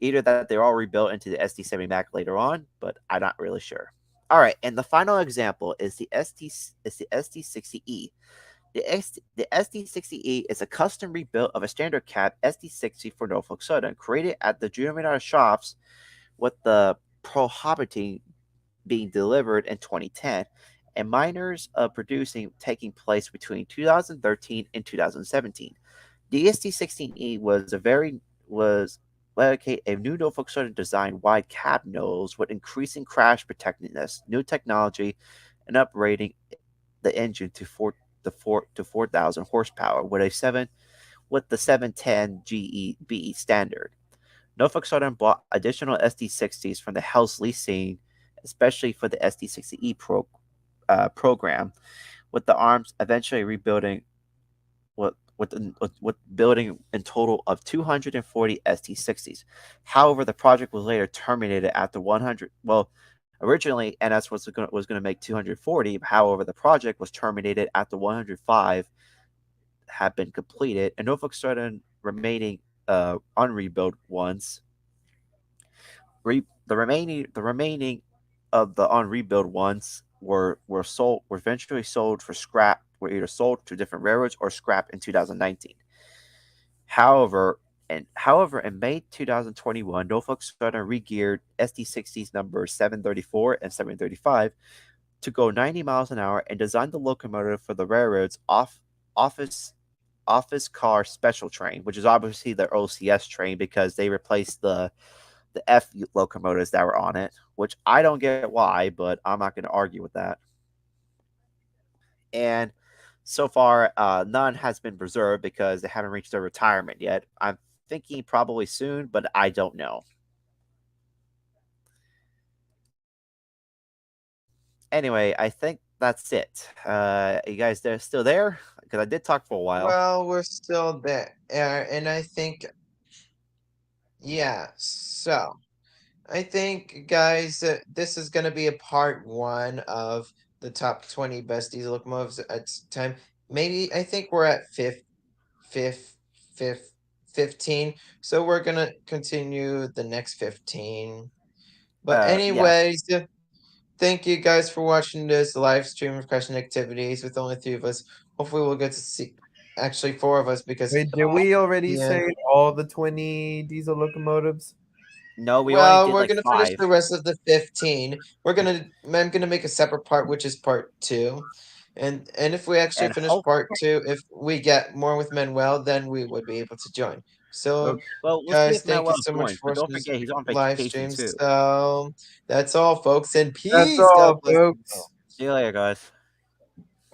Either that they're all rebuilt into the SD70 Mac later on, but I'm not really sure. All right, and the final example is the SD60E. The SD60E is a custom rebuild of a standard cab SD60 for Norfolk Southern, created at the Junior shops, with the prohibiting being delivered in 2010, and minors of producing taking place between 2013 and 2017. The SD16E was dedicate a new Norfolk Southern design wide cab nose with increasing crash protectiveness, new technology, and upgrading the engine to 4,000 horsepower with the 710 GE standard. Norfolk Southern bought additional SD60s from the house leasing, especially for the SD60E program, with the arms eventually rebuilding with building in total of 240 ST60s. However, the project was later terminated after 100. Well, originally NS was going to make 240. However, the project was terminated after 105 had been completed, and Norfolk Southern remaining unrebuilt ones. The remaining of the unrebuilt ones were eventually sold for scrap. Were either sold to different railroads or scrapped in 2019. However, in May 2021, Norfolk Southern regeared SD60s numbers 734 and 735 to go 90 miles an hour and designed the locomotive for the railroad's office office car special train, which is obviously their OCS train because they replaced the F locomotives that were on it, which I don't get why, but I'm not going to argue with that. And so far, none has been preserved because they haven't reached their retirement yet. I'm thinking probably soon, but I don't know. Anyway, I think that's it. You guys still there? Because I did talk for a while. Well, we're still there, and I think, yeah. So I think, guys, this is gonna be a part one of the top 20 best diesel locomotives at time. Maybe I think we're at fifth, fifth, 15. So we're gonna continue the next 15. But Yeah. anyways, thank you guys for watching this live stream of Crushing Activities with only three of us. Hopefully, we'll get to see actually four of us because Wait, did we already yeah. say all the 20 diesel locomotives? No, we only Well, did we're like gonna finish five. the rest of the 15. I'm gonna make a separate part, which is part two. And if we actually And finish hope. part two, if we get more with Manuel, then we would be able to join. So, Okay. Well, we'll see guys, if thank you Manuel so much joins, for but watching don't this forget he's on live vacation stream. too. So that's all, folks, and That's peace. God all, bless you all. folks. See you later, guys.